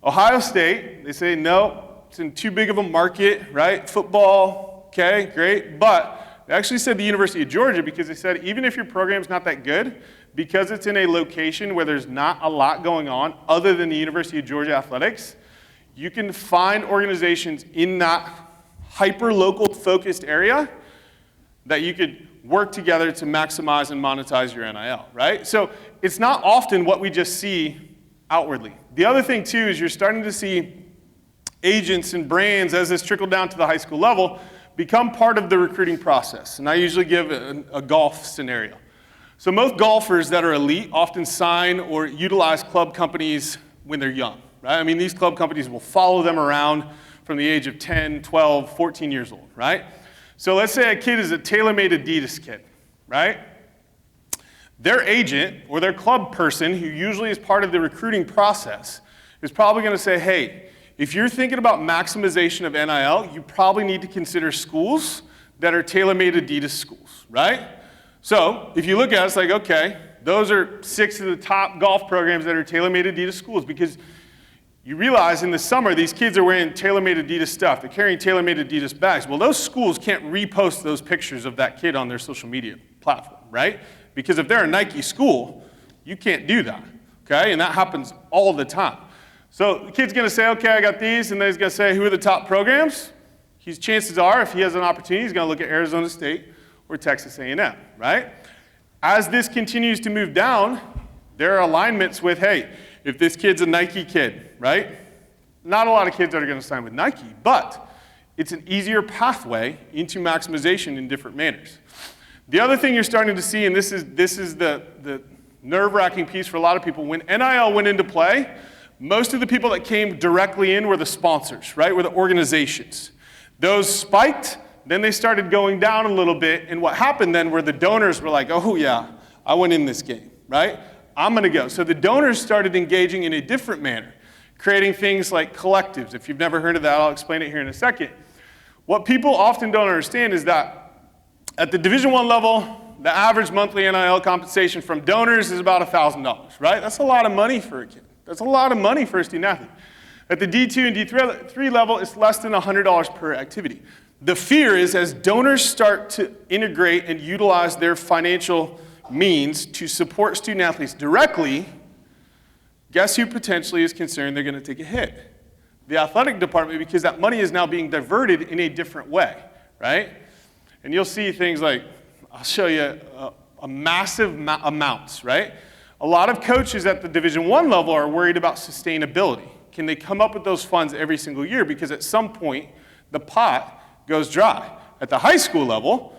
S5: Ohio State, they say, no, it's in too big of a market, right? Football, okay, great. But they actually said the University of Georgia because they said even if your program's not that good, because it's in a location where there's not a lot going on other than the University of Georgia athletics, you can find organizations in that hyper-local focused area that you could work together to maximize and monetize your NIL, right? So it's not often what we just see outwardly. The other thing, too, is you're starting to see agents and brands, as this trickled down to the high school level, become part of the recruiting process. And I usually give a golf scenario. So most golfers that are elite often sign or utilize club companies when they're young, right? I mean, these club companies will follow them around from the age of 10, 12, 14 years old, right? So let's say a kid is a tailor-made Adidas kid, right? Their agent or their club person, who usually is part of the recruiting process, is probably going to say, hey, if you're thinking about maximization of NIL, you probably need to consider schools that are tailor-made Adidas schools, right? So if you look at it, it's like, okay, those are 6 of the top golf programs that are tailor-made Adidas schools, because you realize in the summer, these kids are wearing tailor-made Adidas stuff. They're carrying tailor-made Adidas bags. Well, those schools can't repost those pictures of that kid on their social media platform, right? Because if they're a Nike school, you can't do that, okay? And that happens all the time. So the kid's gonna say, okay, I got these, and then he's gonna say, who are the top programs? Chances are, if he has an opportunity, he's gonna look at Arizona State or Texas A&M, right? As this continues to move down, there are alignments with, hey, if this kid's a Nike kid, right? Not a lot of kids that are gonna sign with Nike, but it's an easier pathway into maximization in different manners. The other thing you're starting to see, and this is the nerve-wracking piece for a lot of people, when NIL went into play, most of the people that came directly in were the sponsors, right? Were the organizations. Those spiked, then they started going down a little bit, and what happened then were the donors were like, oh yeah, I went in this game, right? I'm gonna go. So the donors started engaging in a different manner, creating things like collectives. If you've never heard of that, I'll explain it here in a second. What people often don't understand is that at the Division I level, the average monthly NIL compensation from donors is about $1,000, right? That's a lot of money for a kid. That's a lot of money for a student athlete. At the D2 and D3 level, it's less than $100 per activity. The fear is as donors start to integrate and utilize their financial means to support student athletes directly, guess who potentially is concerned they're going to take a hit? The athletic department, because that money is now being diverted in a different way, right? And you'll see things like, I'll show you a massive amounts, right? A lot of coaches at the Division I level are worried about sustainability. Can they come up with those funds every single year? Because at some point, the pot goes dry. At the high school level,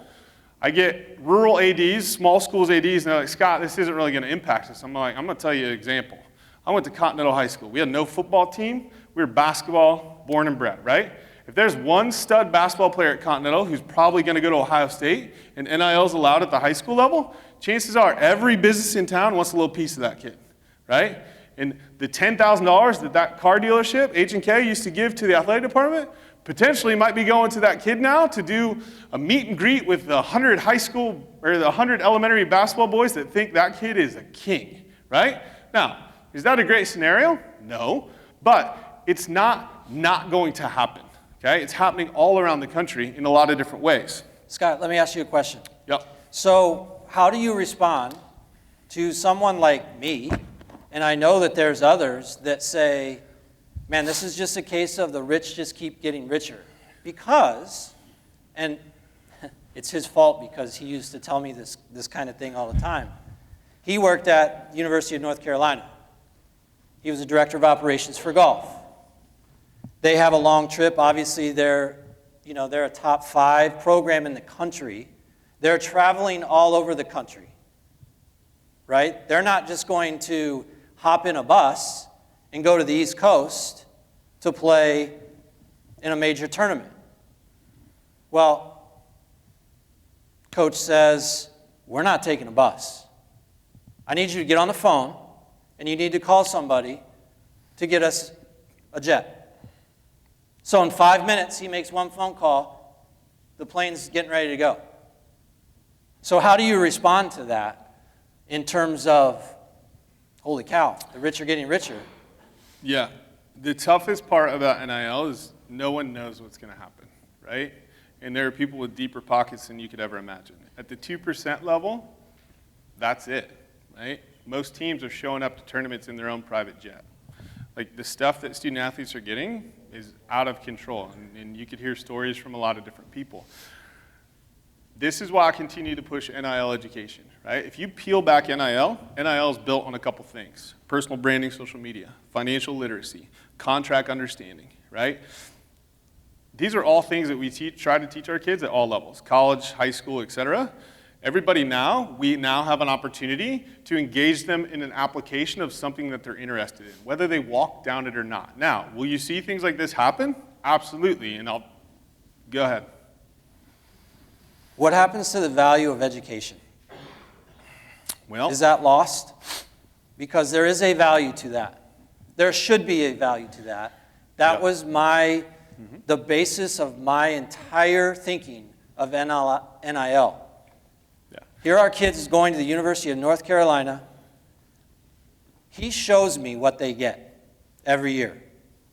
S5: I get rural ADs, small schools ADs, and they're like, Scott, this isn't really going to impact us. I'm like, I'm going to tell you an example. I went to Continental High School. We had no football team. We were basketball, born and bred, right? If there's one stud basketball player at Continental who's probably going to go to Ohio State and NIL is allowed at the high school level, chances are every business in town wants a little piece of that kid, right? And the $10,000 that car dealership, H&K, used to give to the athletic department potentially might be going to that kid now to do a meet and greet with the 100 high school or the 100 elementary basketball boys that think that kid is a king, right? Now, is that a great scenario? No, but it's not going to happen, okay? It's happening all around the country in a lot of different ways.
S4: Scott, let me ask you a question.
S5: Yep.
S4: So how do you respond to someone like me, and I know that there's others that say, man, this is just a case of the rich just keep getting richer? Because And it's his fault because he used to tell me this kind of thing all the time. He worked at the University of North Carolina. He was the director of operations for golf. They have a long trip. Obviously, they're a top 5 program in the country. They're traveling all over the country, right? They're not just going to hop in a bus and go to the East Coast to play in a major tournament. Well, coach says, we're not taking a bus. I need you to get on the phone, and you need to call somebody to get us a jet. So in 5 minutes, he makes one phone call. The plane's getting ready to go. So how do you respond to that in terms of, holy cow, the rich are getting richer?
S5: Yeah. The toughest part about NIL is no one knows what's going to happen, right? And there are people with deeper pockets than you could ever imagine. At the 2% level, that's it, right? Most teams are showing up to tournaments in their own private jet. Like, the stuff that student athletes are getting is out of control, and you could hear stories from a lot of different people. This is why I continue to push NIL education, right? If you peel back NIL is built on a couple things: personal branding, social media, financial literacy, contract understanding, right? These are all things that we try to teach our kids at all levels, college, high school, etc. We now have an opportunity to engage them in an application of something that they're interested in, whether they walk down it or not. Now, will you see things like this happen? Absolutely, and I'll go ahead.
S4: What happens to the value of education?
S5: Well,
S4: Is that lost? Because there is a value to that. There should be a value to that. That was the basis of my entire thinking of NIL.
S5: Yeah.
S4: Here our kids going to the University of North Carolina. He shows me what they get every year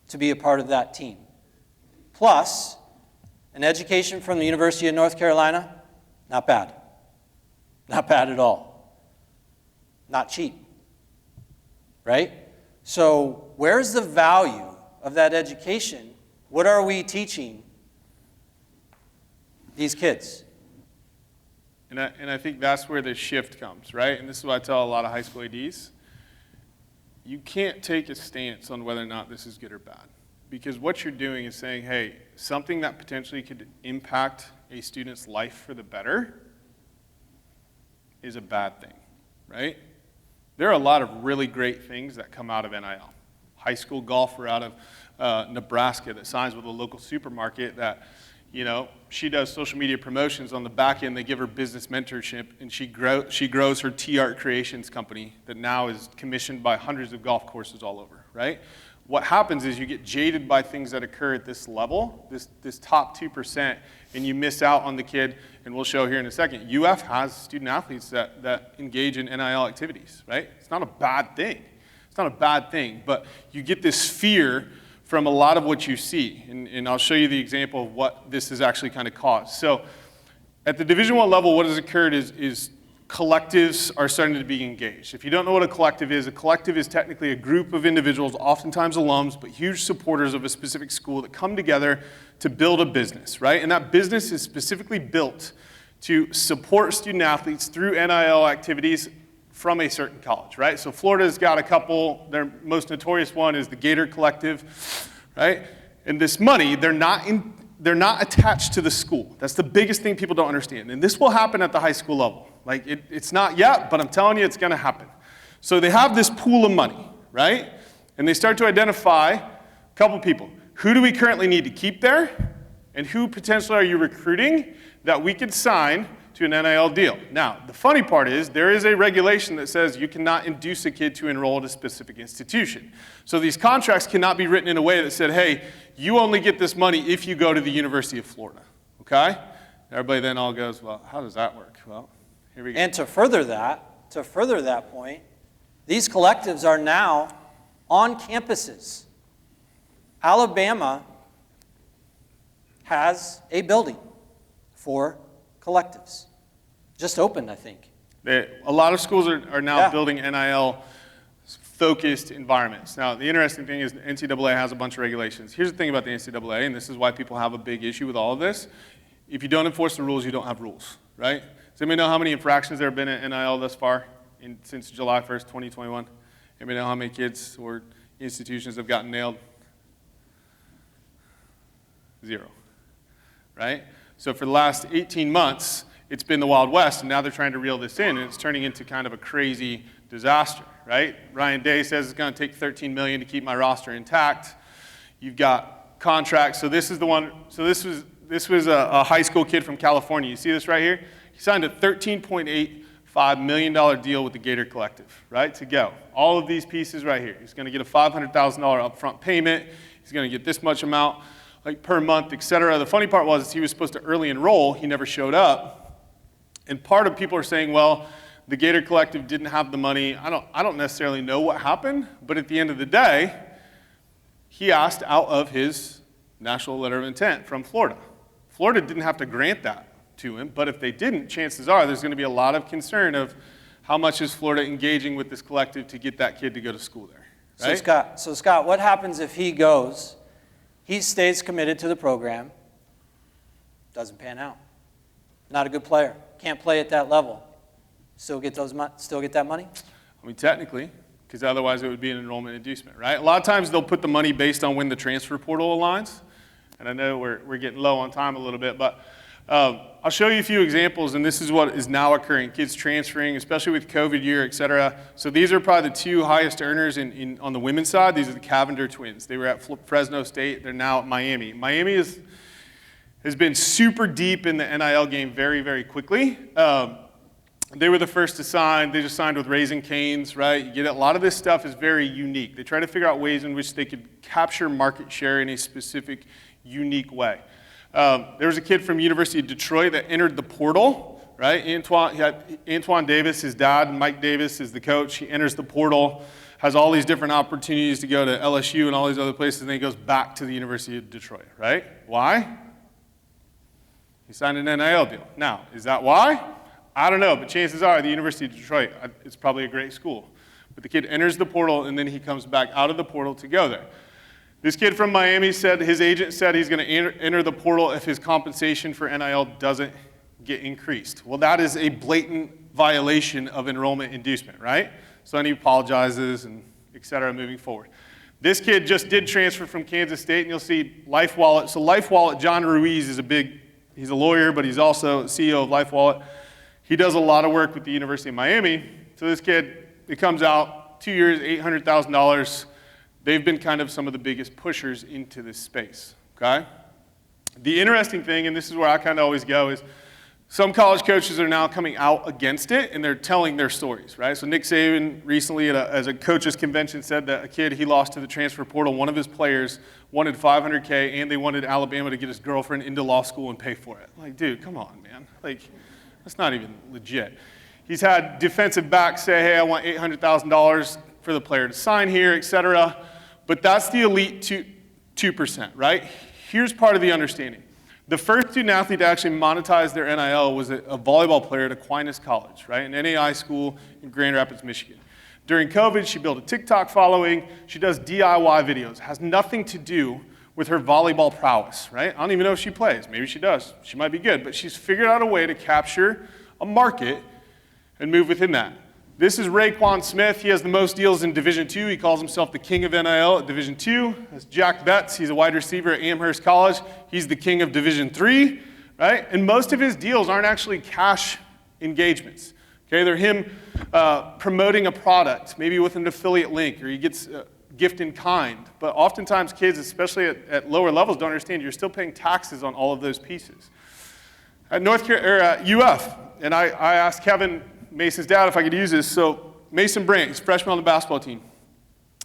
S4: to be a part of that team. Plus, an education from the University of North Carolina, not bad. Not bad at all. Not cheap. Right? So where's the value of that education? What are we teaching these kids?
S5: And I think that's where the shift comes, right? And this is what I tell a lot of high school ADs. You can't take a stance on whether or not this is good or bad. Because what you're doing is saying, hey, something that potentially could impact a student's life for the better is a bad thing, right? There are a lot of really great things that come out of NIL. High school golfer out of Nebraska that signs with a local supermarket that, she does social media promotions on the back end. They give her business mentorship, and she grows her T-Art Creations company that now is commissioned by hundreds of golf courses all over, right? What happens is you get jaded by things that occur at this level, this top 2%, and you miss out on the kid, and we'll show here in a second. UF has student athletes that engage in NIL activities, right? It's not a bad thing. It's not a bad thing, but you get this fear from a lot of what you see, and I'll show you the example of what this has actually kind of caused. So at the Division I level, what has occurred is collectives are starting to be engaged. If you don't know what a collective is technically a group of individuals, oftentimes alums, but huge supporters of a specific school that come together to build a business, right? And that business is specifically built to support student athletes through NIL activities from a certain college, right? So Florida's got a couple. Their most notorious one is the Gator Collective, right? And this money, they're not attached to the school. That's the biggest thing people don't understand. And this will happen at the high school level. Like, it's not yet, but I'm telling you, it's going to happen. So they have this pool of money, right? And they start to identify a couple people. Who do we currently need to keep there? And who potentially are you recruiting that we could sign to an NIL deal? Now, the funny part is there is a regulation that says you cannot induce a kid to enroll at a specific institution. So these contracts cannot be written in a way that said, hey, you only get this money if you go to the University of Florida, okay? Everybody then all goes, well, how does that work? Well, here we go.
S4: And to further that point, these collectives are now on campuses. Alabama has a building for collectives. Just opened, I think.
S5: A lot of schools are now building NIL-focused environments. Now, the interesting thing is the NCAA has a bunch of regulations. Here's the thing about the NCAA, and this is why people have a big issue with all of this. if you don't enforce the rules, you don't have rules, right? Does anybody know how many infractions there have been at NIL thus far since July 1st, 2021? Anybody know how many kids or institutions have gotten nailed? 0, right? So for the last 18 months, it's been the Wild West, and now they're trying to reel this in, and it's turning into kind of a crazy disaster, right? Ryan Day says it's going to take $13 million to keep my roster intact. You've got contracts. So this is the one. So this was a high school kid from California. You see this right here? He signed a $13.85 million deal with the Gator Collective, right, to go. All of these pieces right here. He's going to get a $500,000 upfront payment. He's going to get this much amount like per month, et cetera. The funny part was he was supposed to early enroll. He never showed up. And part of people are saying, well, the Gator Collective didn't have the money. I don't necessarily know what happened, but at the end of the day, he asked out of his national letter of intent from Florida. Florida didn't have to grant that to him, but if they didn't, chances are there's going to be a lot of concern of how much is Florida engaging with this collective to get that kid to go to school there. Right?
S4: So Scott, what happens if he goes, he stays committed to the program, doesn't pan out? Not a good player. Can't play at that level. Still get that money?
S5: I mean, technically, because otherwise it would be an enrollment inducement, right? A lot of times they'll put the money based on when the transfer portal aligns. And I know we're getting low on time a little bit, but I'll show you a few examples, and this is what is now occurring. Kids transferring, especially with COVID year, et cetera. So these are probably the 2 highest earners on the women's side. These are the Cavender twins. They were at Fresno State. They're now at Miami. Miami has been super deep in the NIL game very, very quickly. They were the first to sign. They just signed with Raising Cane's, right? You get it. A lot of this stuff is very unique. They try to figure out ways in which they could capture market share in a specific, unique way. There was a kid from University of Detroit that entered the portal, right? Antoine Davis, his dad, Mike Davis is the coach. He enters the portal, has all these different opportunities to go to LSU and all these other places, and then he goes back to the University of Detroit, right? Why? He signed an NIL deal. Now, is that why? I don't know, but chances are the University of Detroit, it's probably a great school. But the kid enters the portal, and then he comes back out of the portal to go there. This kid from Miami said, his agent said he's going to enter the portal if his compensation for NIL doesn't get increased. Well, that is a blatant violation of enrollment inducement, right? So then he apologizes and et cetera moving forward. This kid just did transfer from Kansas State, and you'll see LifeWallet. So LifeWallet, John Ruiz is he's a lawyer, but he's also CEO of LifeWallet. He does a lot of work with the University of Miami. So this kid, it comes out, 2 years, $800,000. They've been kind of some of the biggest pushers into this space, okay? The interesting thing, and this is where I kind of always go, is some college coaches are now coming out against it, and they're telling their stories, right? So Nick Saban recently as a coaches convention said that a kid he lost to the transfer portal, one of his players wanted $500K, and they wanted Alabama to get his girlfriend into law school and pay for it. Like, dude, come on, man. Like, that's not even legit. He's had defensive backs say, hey, I want $800,000 for the player to sign here, et cetera. But that's the elite 2%, right? Here's part of the understanding. The first student athlete to actually monetize their NIL was a volleyball player at Aquinas College, right? An NAI school in Grand Rapids, Michigan. During COVID, she built a TikTok following. She does DIY videos. Has nothing to do with her volleyball prowess, right? I don't even know if she plays. Maybe she does. She might be good. But she's figured out a way to capture a market and move within that. This is Raekwon Smith. He has the most deals in Division II. He calls himself the king of NIL at Division II. That's Jack Betts. He's a wide receiver at Amherst College. He's the king of Division III, right? And most of his deals aren't actually cash engagements. Okay, they're him promoting a product, maybe with an affiliate link, or he gets gift in kind. But oftentimes kids, especially at lower levels, don't understand you're still paying taxes on all of those pieces. At UF, and I asked Kevin, Mason's dad, if I could use this. So Mason Brandt, he's a freshman on the basketball team.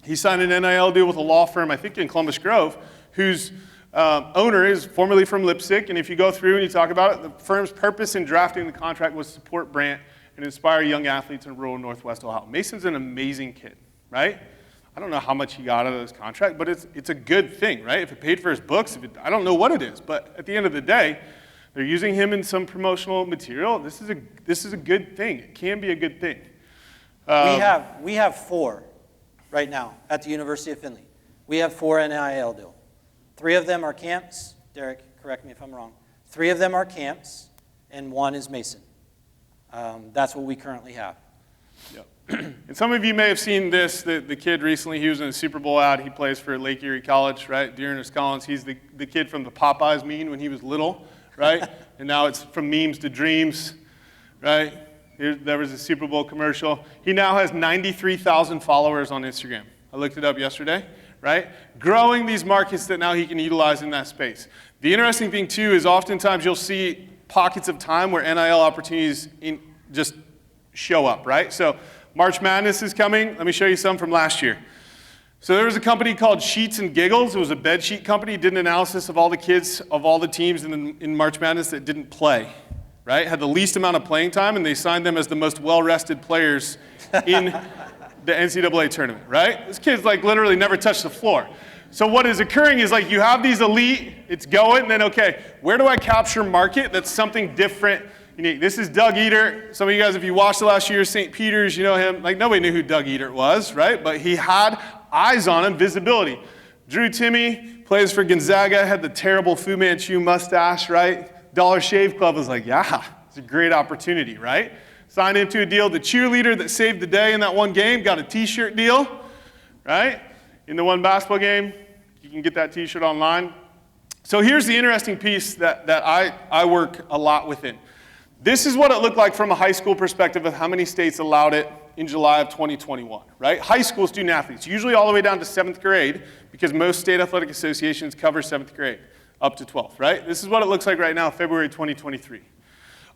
S5: He signed an NIL deal with a law firm, I think in Columbus Grove, whose owner is formerly from Lipstick. And if you go through and you talk about it, the firm's purpose in drafting the contract was to support Brandt and inspire young athletes in rural Northwest Ohio. Mason's an amazing kid, right? I don't know how much he got out of this contract, but it's a good thing, right? If it paid for his books, I don't know what it is. But at the end of the day, they're using him in some promotional material. This is a good thing. It can be a good thing.
S4: We have 4 right now at the University of Findlay. We have 4 NIL deals. 3 of them are camps. Derek, correct me if I'm wrong. 3 of them are camps, and 1 is Mason. That's what we currently have.
S5: Yep. And some of you may have seen this, the kid recently, he was in a Super Bowl ad. He plays for Lake Erie College, right? Dearness Collins. He's the kid from the Popeyes meme when he was little, right? And now it's from memes to dreams, right? There was a Super Bowl commercial. He now has 93,000 followers on Instagram. I looked it up yesterday, right? Growing these markets that now he can utilize in that space. The interesting thing, too, is oftentimes you'll see pockets of time where NIL opportunities just show up, right? So March Madness is coming. Let me show you some from last year. So there was a company called Sheets and Giggles. It was a bed sheet company. Did an analysis of all the kids of all the teams in March Madness that didn't play, right? Had the least amount of playing time, and they signed them as the most well-rested players in the NCAA tournament, right? Those kids like literally never touched the floor. So what is occurring is like you have these elite, it's going, and then okay, where do I capture market that's something different, unique? This is Doug Eater. Some of you guys, if you watched the last year, St. Peter's, you know him. Like nobody knew who Doug Eater was, right? But he had eyes on him, visibility. Drew Timme plays for Gonzaga, had the terrible Fu Manchu mustache, right? Dollar Shave Club was like, yeah, it's a great opportunity, right? Signed into a deal. The cheerleader that saved the day in that one game got a t-shirt deal, right? In the one basketball game, you can get that t-shirt online. So here's the interesting piece that I work a lot within. This is what it looked like from a high school perspective of how many states allowed it in July of 2021, right? High school student athletes, usually all the way down to 7th grade, because most state athletic associations cover 7th grade up to 12th, right? This is what it looks like right now, February 2023.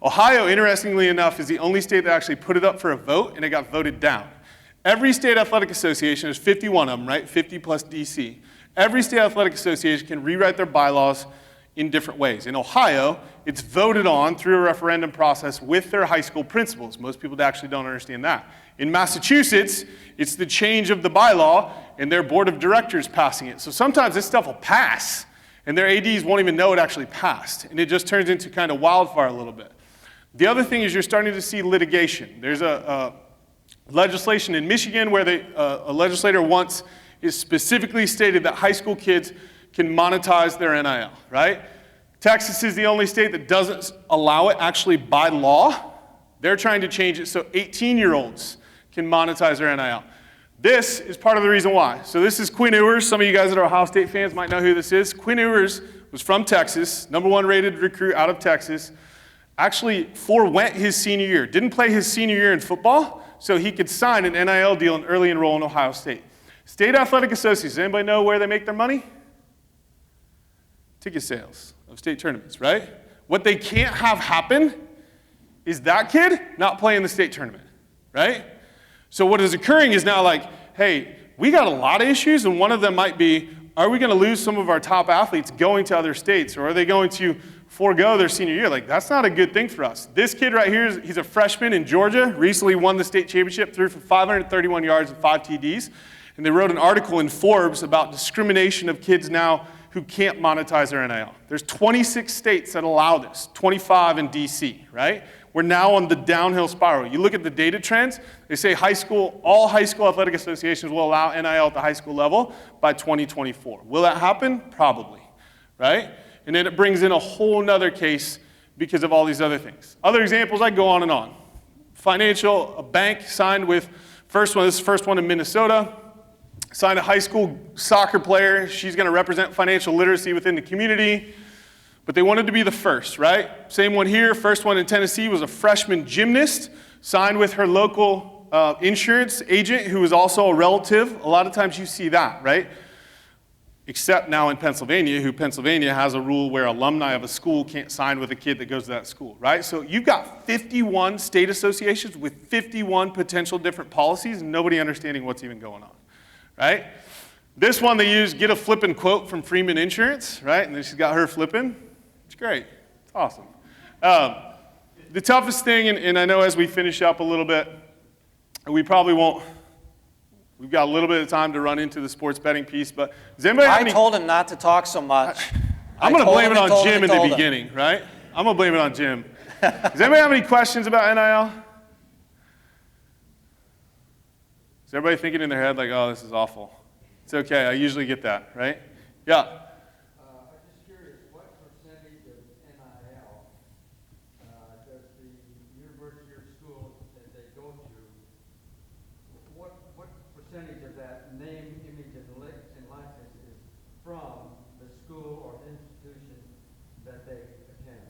S5: Ohio, interestingly enough, is the only state that actually put it up for a vote, and it got voted down. Every state athletic association, there's 51 of them, right? 50 plus DC. Every state athletic association can rewrite their bylaws in different ways. In Ohio, it's voted on through a referendum process with their high school principals. Most people actually don't understand that. In Massachusetts, it's the change of the bylaw and their board of directors passing it. So sometimes this stuff will pass, and their ADs won't even know it actually passed, and it just turns into kind of wildfire a little bit. The other thing is you're starting to see litigation. There's a legislation in Michigan where a legislator once is specifically stated that high school kids can monetize their NIL, right? Texas is the only state that doesn't allow it actually by law. They're trying to change it so 18-year-olds can monetize their NIL. This is part of the reason why. So this is Quinn Ewers. Some of you guys that are Ohio State fans might know who this is. Quinn Ewers was from Texas, #1 rated recruit out of Texas. Actually forewent his senior year. Didn't play his senior year in football, so he could sign an NIL deal and early enroll in Ohio State. State athletic associations, does anybody know where they make their money? Ticket sales of state tournaments, right? What they can't have happen is that kid not playing the state tournament, right? So what is occurring is now like, hey, we got a lot of issues, and one of them might be, are we going to lose some of our top athletes going to other states, or are they going to forego their senior year? Like, that's not a good thing for us. This kid right here, he's a freshman in Georgia, recently won the state championship, threw for 531 yards and 5 TDs, and they wrote an article in Forbes about discrimination of kids now who can't monetize their NIL. There's 26 states that allow this, 25 in DC, right? We're now on the downhill spiral. You look at the data trends, they say all high school athletic associations will allow NIL at the high school level by 2024. Will that happen? Probably, right? And then it brings in a whole nother case because of all these other things. Other examples, I go on and on. A bank signed with, this is the first one in Minnesota, signed a high school soccer player. She's going to represent financial literacy within the community. But they wanted to be the first, right? Same one here. First one in Tennessee was a freshman gymnast, signed with her local insurance agent who was also a relative. A lot of times you see that, right? Except now in Pennsylvania has a rule where alumni of a school can't sign with a kid that goes to that school, right? So you've got 51 state associations with 51 potential different policies and nobody understanding what's even going on, right? This one they use, get a flippin' quote from Freeman Insurance, right? And then she's got her flippin'. It's great. It's awesome. The toughest thing, and I know as we finish up a little bit, we probably won't, we've got a little bit of time to run into the sports betting piece, but does anybody have any...
S4: I told him not to talk so much.
S5: I'm going to blame it on Jim in the beginning, right? I'm going to blame it on Jim. Does anybody have any questions about NIL? Is everybody thinking in their head like, oh, this is awful? It's okay. I usually get that, right? Yeah.
S6: I'm just curious, what percentage of NIL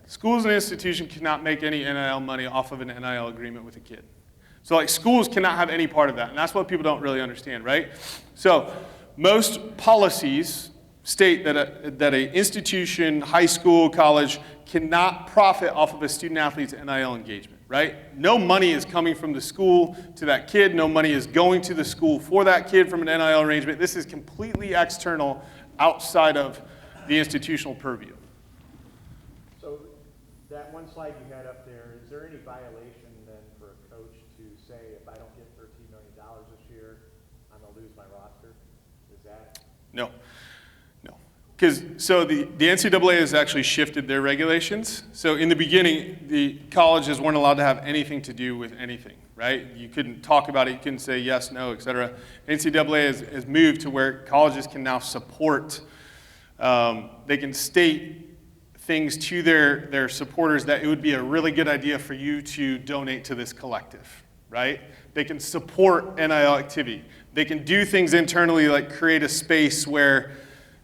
S5: Schools and institutions cannot make any NIL money off of an NIL agreement with a kid. So like schools cannot have any part of that, and that's what people don't really understand, right? So most policies state that an institution, high school, college, cannot profit off of a student-athlete's NIL engagement, right? No money is coming from the school to that kid. No money is going to the school for that kid from an NIL arrangement. This is completely external, outside of the institutional purview.
S6: So that one slide you had up there, is there any violation then for a coach to say, if I don't get $13 million this year, I'm going to lose my roster? Is that?
S5: No. Because so the NCAA has actually shifted their regulations. So in the beginning, the colleges weren't allowed to have anything to do with anything, right? You couldn't talk about it. You couldn't say yes, no, et cetera. NCAA has moved to where colleges can now support. They can state things to their supporters that it would be a really good idea for you to donate to this collective, right? They can support NIL activity. They can do things internally like create a space where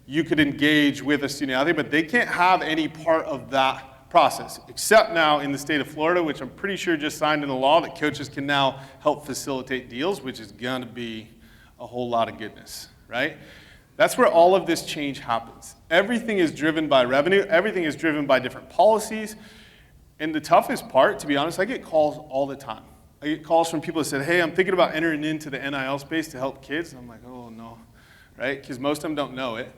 S5: you could engage with a student athlete, but they can't have any part of that process, except now in the state of Florida, which I'm pretty sure just signed into law, that coaches can now help facilitate deals, which is gonna be a whole lot of goodness, right? That's where all of this change happens. Everything is driven by revenue, everything is driven by different policies, and the toughest part, to be honest, I get calls all the time. I get calls from people that said, hey, I'm thinking about entering into the NIL space to help kids, and I'm like, oh no, right? Because most of them don't know it.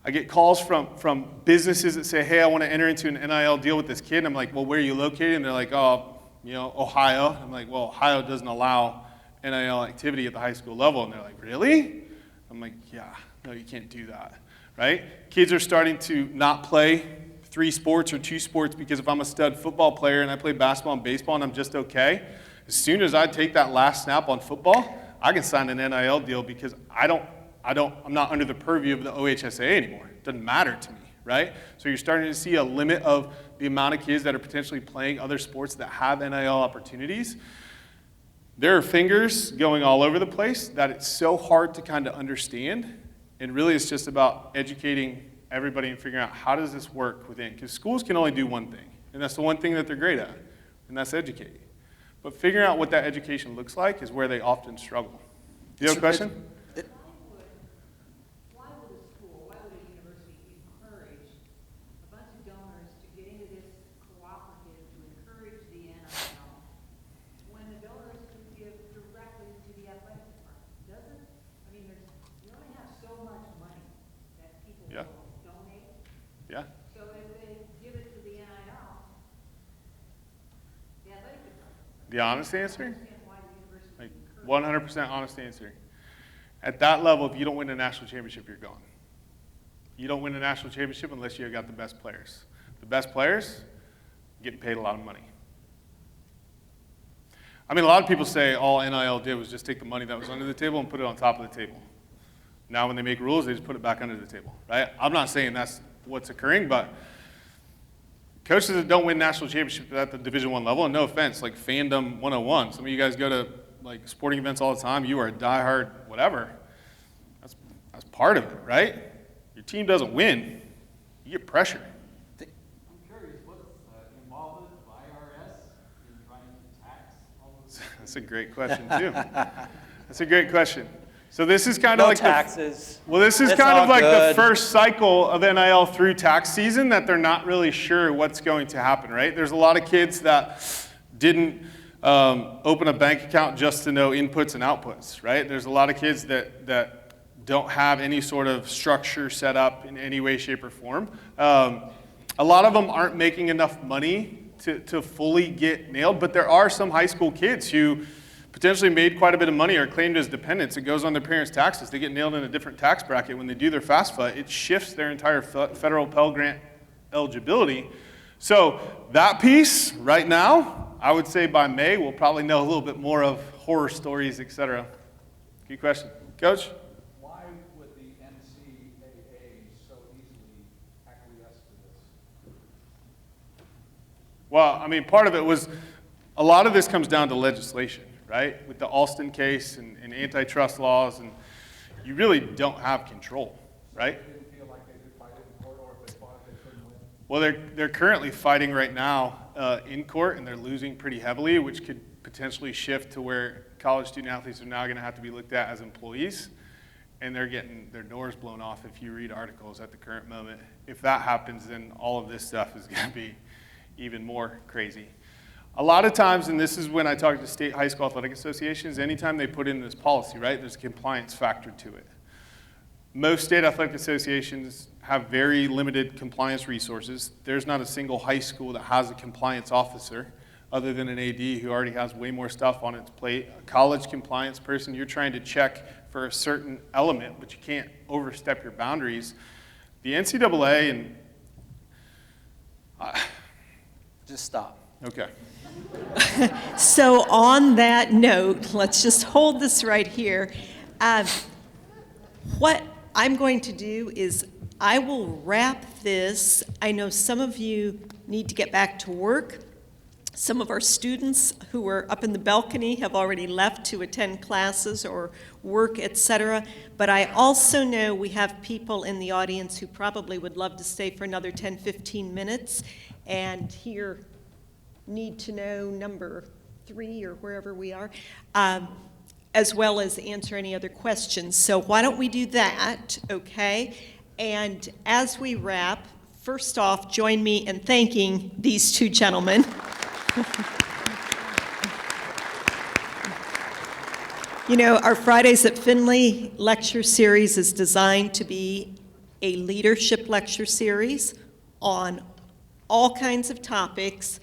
S5: I get calls from businesses that say, hey, I want to enter into an NIL deal with this kid. And I'm like, well, where are you located? And they're like, oh, Ohio. I'm like, well, Ohio doesn't allow NIL activity at the high school level. And they're like, really? I'm like, yeah, no, you can't do that, right? Kids are starting to not play 3 sports or 2 sports because if I'm a stud football player and I play basketball and baseball and I'm just okay, as soon as I take that last snap on football, I can sign an NIL deal because I'm not under the purview of the OHSA anymore. It doesn't matter to me, right? So you're starting to see a limit of the amount of kids that are potentially playing other sports that have NIL opportunities. There are fingers going all over the place that it's so hard to kind of understand. And really it's just about educating everybody and figuring out how does this work within. Because schools can only do one thing, and that's the one thing that they're great at, and that's educating. But figuring out what that education looks like is where they often struggle. Do you have a question? Yeah.
S7: So if they give it to the NIL, the athletic department.
S5: The honest answer?
S7: I understand why the university
S5: Like 100% honest answer. At that level, if you don't win a national championship, you're gone. You don't win a national championship unless you got the best players. The best players getting paid a lot of money. I mean, a lot of people say all NIL did was just take the money that was under the table and put it on top of the table. Now when they make rules, they just put it back under the table, right? I'm not saying that's what's occurring, but coaches that don't win national championships at the Division I level, and no offense, like fandom 101. Some of you guys go to like sporting events all the time. You are a diehard whatever. That's part of it, right? Your team doesn't win, you get pressure.
S8: I'm curious, what's involvement of IRS in trying to tax all those?
S5: That's a great question too. That's a great question. So this is kind
S4: No
S5: of like
S4: taxes.
S5: this is
S4: It's
S5: kind of
S4: all
S5: like the
S4: good.
S5: first cycle of NIL through tax season that they're not really sure what's going to happen, right? There's a lot of kids that didn't open a bank account just to know inputs and outputs, right? There's a lot of kids that don't have any sort of structure set up in any way, shape, or form. A lot of them aren't making enough money to fully get nailed, but there are some high school kids who potentially made quite a bit of money or claimed as dependents. It goes on their parents' taxes. They get nailed in a different tax bracket. When they do their FAFSA, it shifts their entire federal Pell Grant eligibility. So that piece, right now, I would say by May, we'll probably know a little bit more of horror stories, et cetera. Good question. Coach?
S8: Why would the NCAA so easily acquiesce to this?
S5: Well, I mean, part of it was, a lot of this comes down to legislation, right? With the Alston case and antitrust laws, and you really don't have control, right?
S8: They didn't feel like they could fight it in court, or if they fought it, they couldn't win.
S5: Well, they're currently fighting right now in court, and they're losing pretty heavily, which could potentially shift to where college student athletes are now going to have to be looked at as employees, and they're getting their doors blown off if you read articles at the current moment. If that happens, then all of this stuff is going to be even more crazy. A lot of times, and this is when I talk to state high school athletic associations, anytime they put in this policy, right, there's a compliance factor to it. Most state athletic associations have very limited compliance resources. There's not a single high school that has a compliance officer other than an AD who already has way more stuff on its plate. A college compliance person, you're trying to check for a certain element, but you can't overstep your boundaries. The NCAA and...
S4: Just stop.
S5: Okay.
S1: So on that note, let's just hold this right here. What I'm going to do is I will wrap this. I know some of you need to get back to work. Some of our students who are up in the balcony have already left to attend classes or work, etc. But I also know we have people in the audience who probably would love to stay for another 10, 15 minutes and hear need to know number 3 or wherever we are, as well as answer any other questions. So why don't we do that, okay? And as we wrap, first off, join me in thanking these two gentlemen. You know, our Fridays at Findlay lecture series is designed to be a leadership lecture series on all kinds of topics.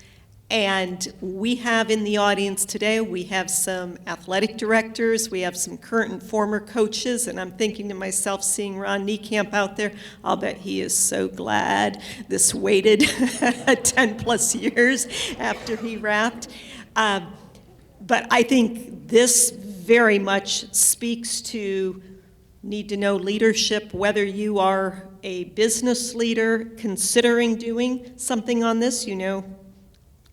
S1: And we have in the audience today, we have some athletic directors, we have some current and former coaches, and I'm thinking to myself, seeing Ron Niekamp out there, I'll bet he is so glad this waited 10 plus years after he wrapped. But I think this very much speaks to need to know leadership, whether you are a business leader considering doing something on this, you know,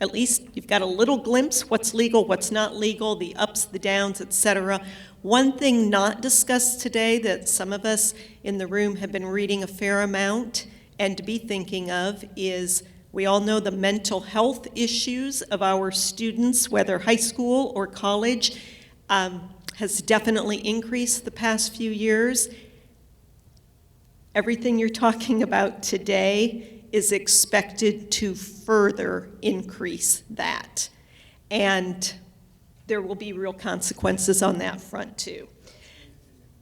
S1: at least you've got a little glimpse what's legal, what's not legal, the ups, the downs, etc. One thing not discussed today that some of us in the room have been reading a fair amount and to be thinking of is we all know the mental health issues of our students, whether high school or college, has definitely increased the past few years. Everything you're talking about today is expected to further increase that. And there will be real consequences on that front too.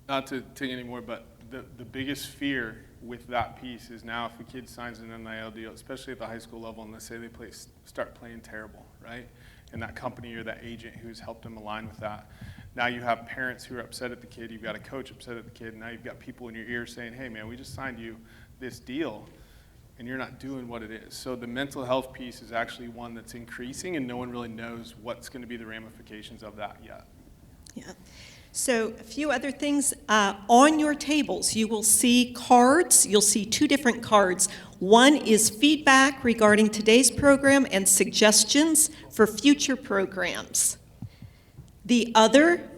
S5: Not to take any more, but the biggest fear with that piece is now if a kid signs an NIL deal, especially at the high school level, and let's say they start playing terrible, right? And that company or that agent who's helped them align with that. Now you have parents who are upset at the kid, you've got a coach upset at the kid, and now you've got people in your ear saying, hey man, we just signed you this deal, and you're not doing what it is. So the mental health piece is actually one that's increasing, and no one really knows what's going to be the ramifications of that yet.
S1: Yeah. So a few other things. On your tables, you will see cards. You'll see 2 different cards. One is feedback regarding today's program and suggestions for future programs. The other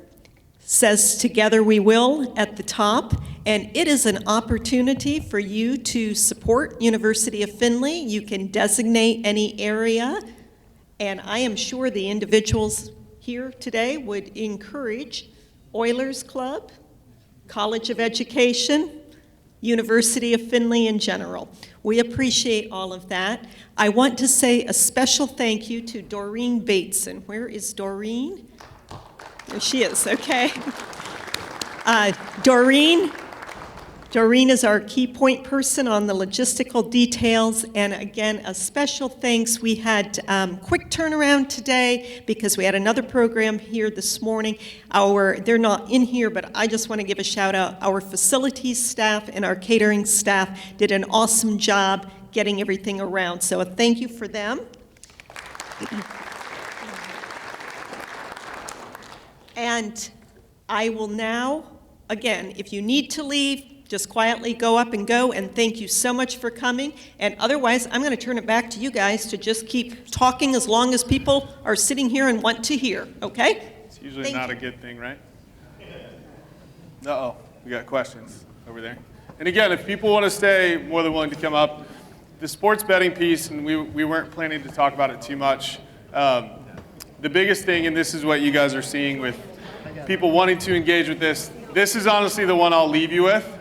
S1: says Together We Will at the top, and it is an opportunity for you to support University of Findlay. You can designate any area, and I am sure the individuals here today would encourage Oilers Club, College of Education, University of Findlay in general. We appreciate all of that. I want to say a special thank you to Doreen Bateson. Where is Doreen? There she is, okay. Doreen is our key point person on the logistical details, and again, a special thanks. We had quick turnaround today because we had another program here this morning. They're not in here, but I just want to give a shout out. Our facilities staff and our catering staff did an awesome job getting everything around, so a thank you for them. And I will now, again, if you need to leave, just quietly go up and go, and thank you so much for coming. And otherwise, I'm going to turn it back to you guys to just keep talking as long as people are sitting here and want to hear, okay?
S5: It's usually not a good thing, right? Uh-oh, we got questions over there. And again, if people want to stay, more than willing to come up. the sports betting piece, and we weren't planning to talk about it too much. The biggest thing, and this is what you guys are seeing with people wanting to engage with this is honestly the one I'll leave you with.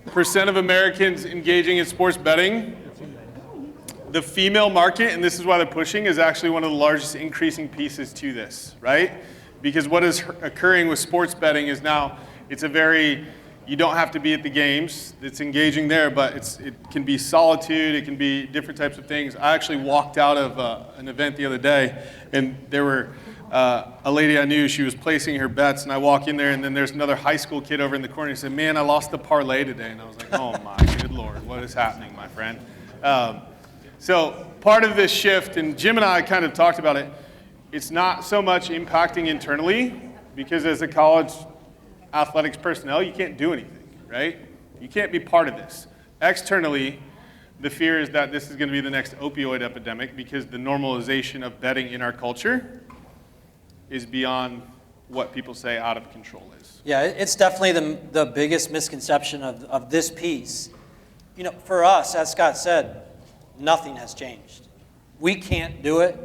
S5: Percent of Americans engaging in sports betting. The female market, and this is why they're pushing, is actually one of the largest increasing pieces to this, right? Because what is occurring with sports betting is now it's a very, you don't have to be at the games. It's engaging there, but it can be solitude. It can be different types of things. I actually walked out of an event the other day, and there were a lady I knew. She was placing her bets, and I walk in there, and then there's another high school kid over in the corner. He said, "Man, I lost the parlay today," and I was like, "Oh my good Lord, what is happening, my friend?" So part of this shift, and Jim and I kind of talked about it. It's not so much impacting internally, because as a college athletics personnel, you can't do anything, right? You can't be part of this. Externally, the fear is that this is going to be the next opioid epidemic, because the normalization of betting in our culture is beyond what people say out of control is.
S4: Yeah, it's definitely the biggest misconception of this piece. You know, for us, as Scott said, nothing has changed. We can't do it.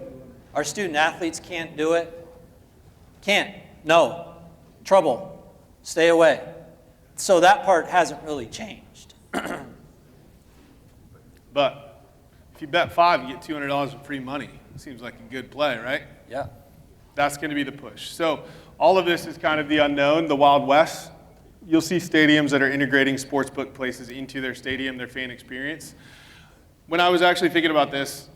S4: Our student athletes can't do it. Can't. No. Trouble. Stay away. So that part hasn't really changed.
S5: But if you bet 5, you get $200 in free money. Seems like a good play, right?
S4: Yeah.
S5: That's going to be the push. So all of this is kind of the unknown, the Wild West. You'll see stadiums that are integrating sportsbook places into their stadium, their fan experience. When I was actually thinking about this,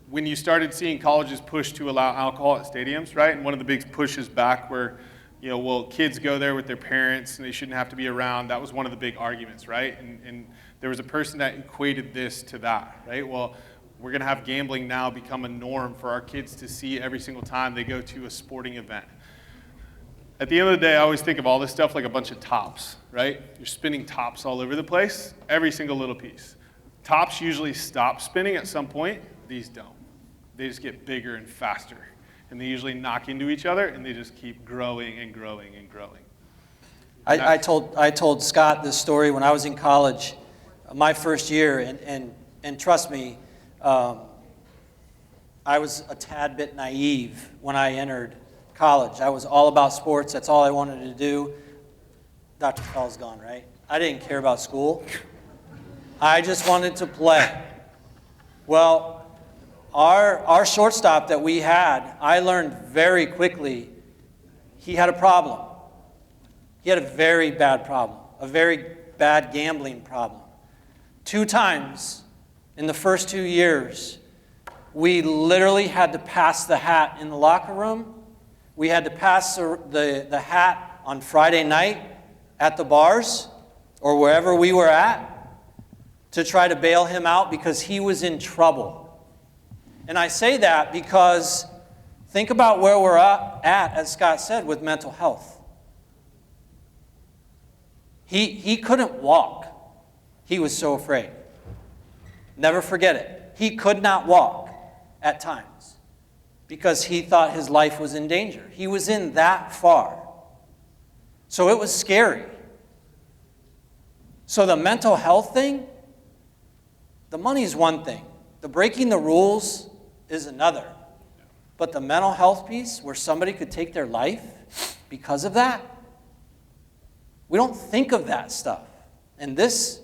S5: when you started seeing colleges push to allow alcohol at stadiums, right? And one of the big pushes back where, well, kids go there with their parents and they shouldn't have to be around. That was one of the big arguments, right? And there was a person that equated this to that, right? Well, we're going to have gambling now become a norm for our kids to see every single time they go to a sporting event. At the end of the day, I always think of all this stuff like a bunch of tops, right? You're spinning tops all over the place, every single little piece. Tops usually stop spinning at some point. These don't. They just get bigger and faster. And they usually knock into each other, and they just keep growing and growing and growing.
S4: I told Scott this story when I was in college, my first year, and trust me, I was a tad bit naive when I entered college. I was all about sports. That's all I wanted to do. Dr. Fell's gone, right? I didn't care about school. I just wanted to play. Well, our shortstop that we had, I learned very quickly, he had a problem. He had a very bad problem, a very bad gambling problem. 2 times in the first 2 years, we literally had to pass the hat in the locker room. We had to pass the hat on Friday night at the bars or wherever we were at to try to bail him out because he was in trouble. And I say that because think about where we're at, as Scott said, with mental health. He couldn't walk. He was so afraid. Never forget it. He could not walk at times because he thought his life was in danger. He was in that far. So it was scary. So the mental health thing, the money is one thing. The breaking the rules is another. But the mental health piece where somebody could take their life because of that, we don't think of that stuff. And this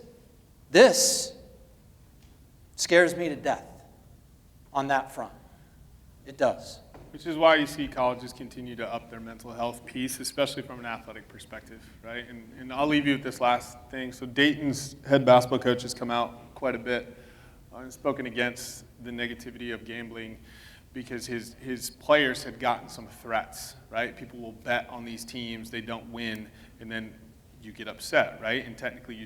S4: scares me to death on that front. It does.
S5: Which is why you see colleges continue to up their mental health piece, especially from an athletic perspective, right? And I'll leave you with this last thing. So Dayton's head basketball coach has come out quite a bit and spoken against the negativity of gambling because his players had gotten some threats, right? People will bet on these teams, they don't win, and then you get upset, right? And technically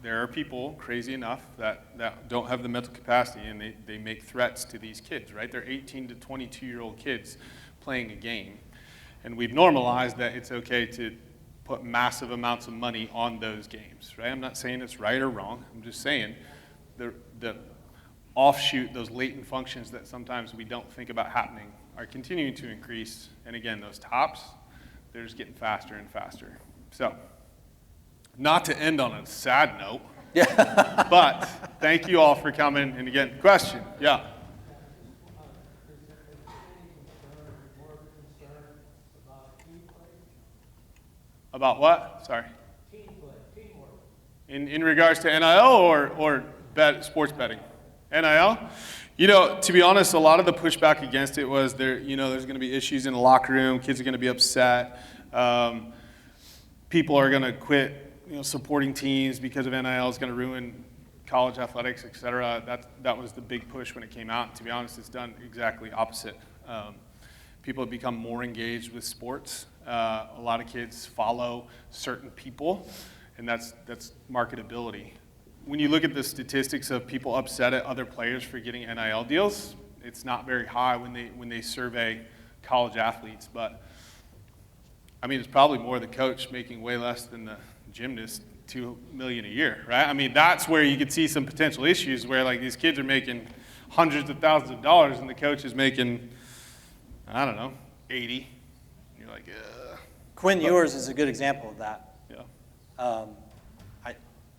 S5: there are people crazy enough that don't have the mental capacity and they make threats to these kids, right? They're 18 to 22-year-old kids playing a game. And we've normalized that it's okay to put massive amounts of money on those games, right? I'm not saying it's right or wrong. I'm just saying the offshoot, those latent functions that sometimes we don't think about happening are continuing to increase. And again, those tops, they're just getting faster and faster. So, not to end on a sad note, Yeah. But thank you all for coming. And again, question, yeah. About what? Sorry. In regards to NIL or sports betting? NIL? You know, to be honest, a lot of the pushback against it was there's going to be issues in the locker room. Kids are going to be upset. People are going to quit, supporting teams because of NIL is going to ruin college athletics, et cetera. That was the big push when it came out. To be honest, it's done exactly opposite. People have become more engaged with sports. A lot of kids follow certain people, and that's marketability. When you look at the statistics of people upset at other players for getting NIL deals, it's not very high when they survey college athletes. But I mean, it's probably more the coach making way less than the gymnast, $2 million a year, right? I mean, that's where you could see some potential issues where like these kids are making hundreds of thousands of dollars and the coach is making, I don't know, 80. And you're like,
S4: Quinn Ewers is a good example of that.
S5: Yeah.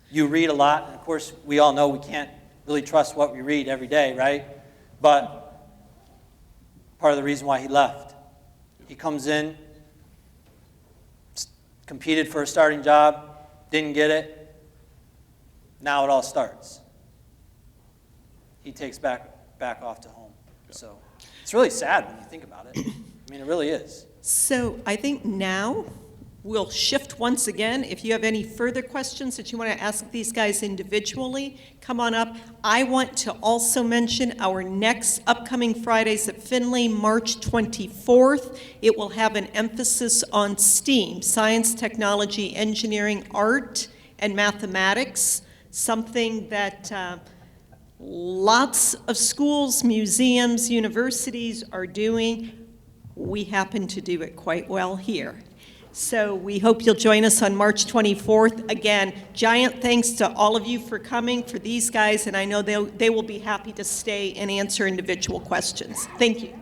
S4: You read a lot, and of course, we all know we can't really trust what we read every day, right? But part of the reason why he left, he comes in, competed for a starting job, didn't get it. Now it all starts. He takes back off to home. So it's really sad when you think about it. I mean, it really is.
S1: So I think now we'll shift once again. If you have any further questions that you want to ask these guys individually, come on up. I want to also mention our next upcoming Fridays at Findlay, March 24th. It will have an emphasis on STEAM, science, technology, engineering, art, and mathematics, something that lots of schools, museums, universities are doing. We happen to do it quite well here. So we hope you'll join us on March 24th. Again, giant thanks to all of you for coming, for these guys, and I know they will be happy to stay and answer individual questions. Thank you.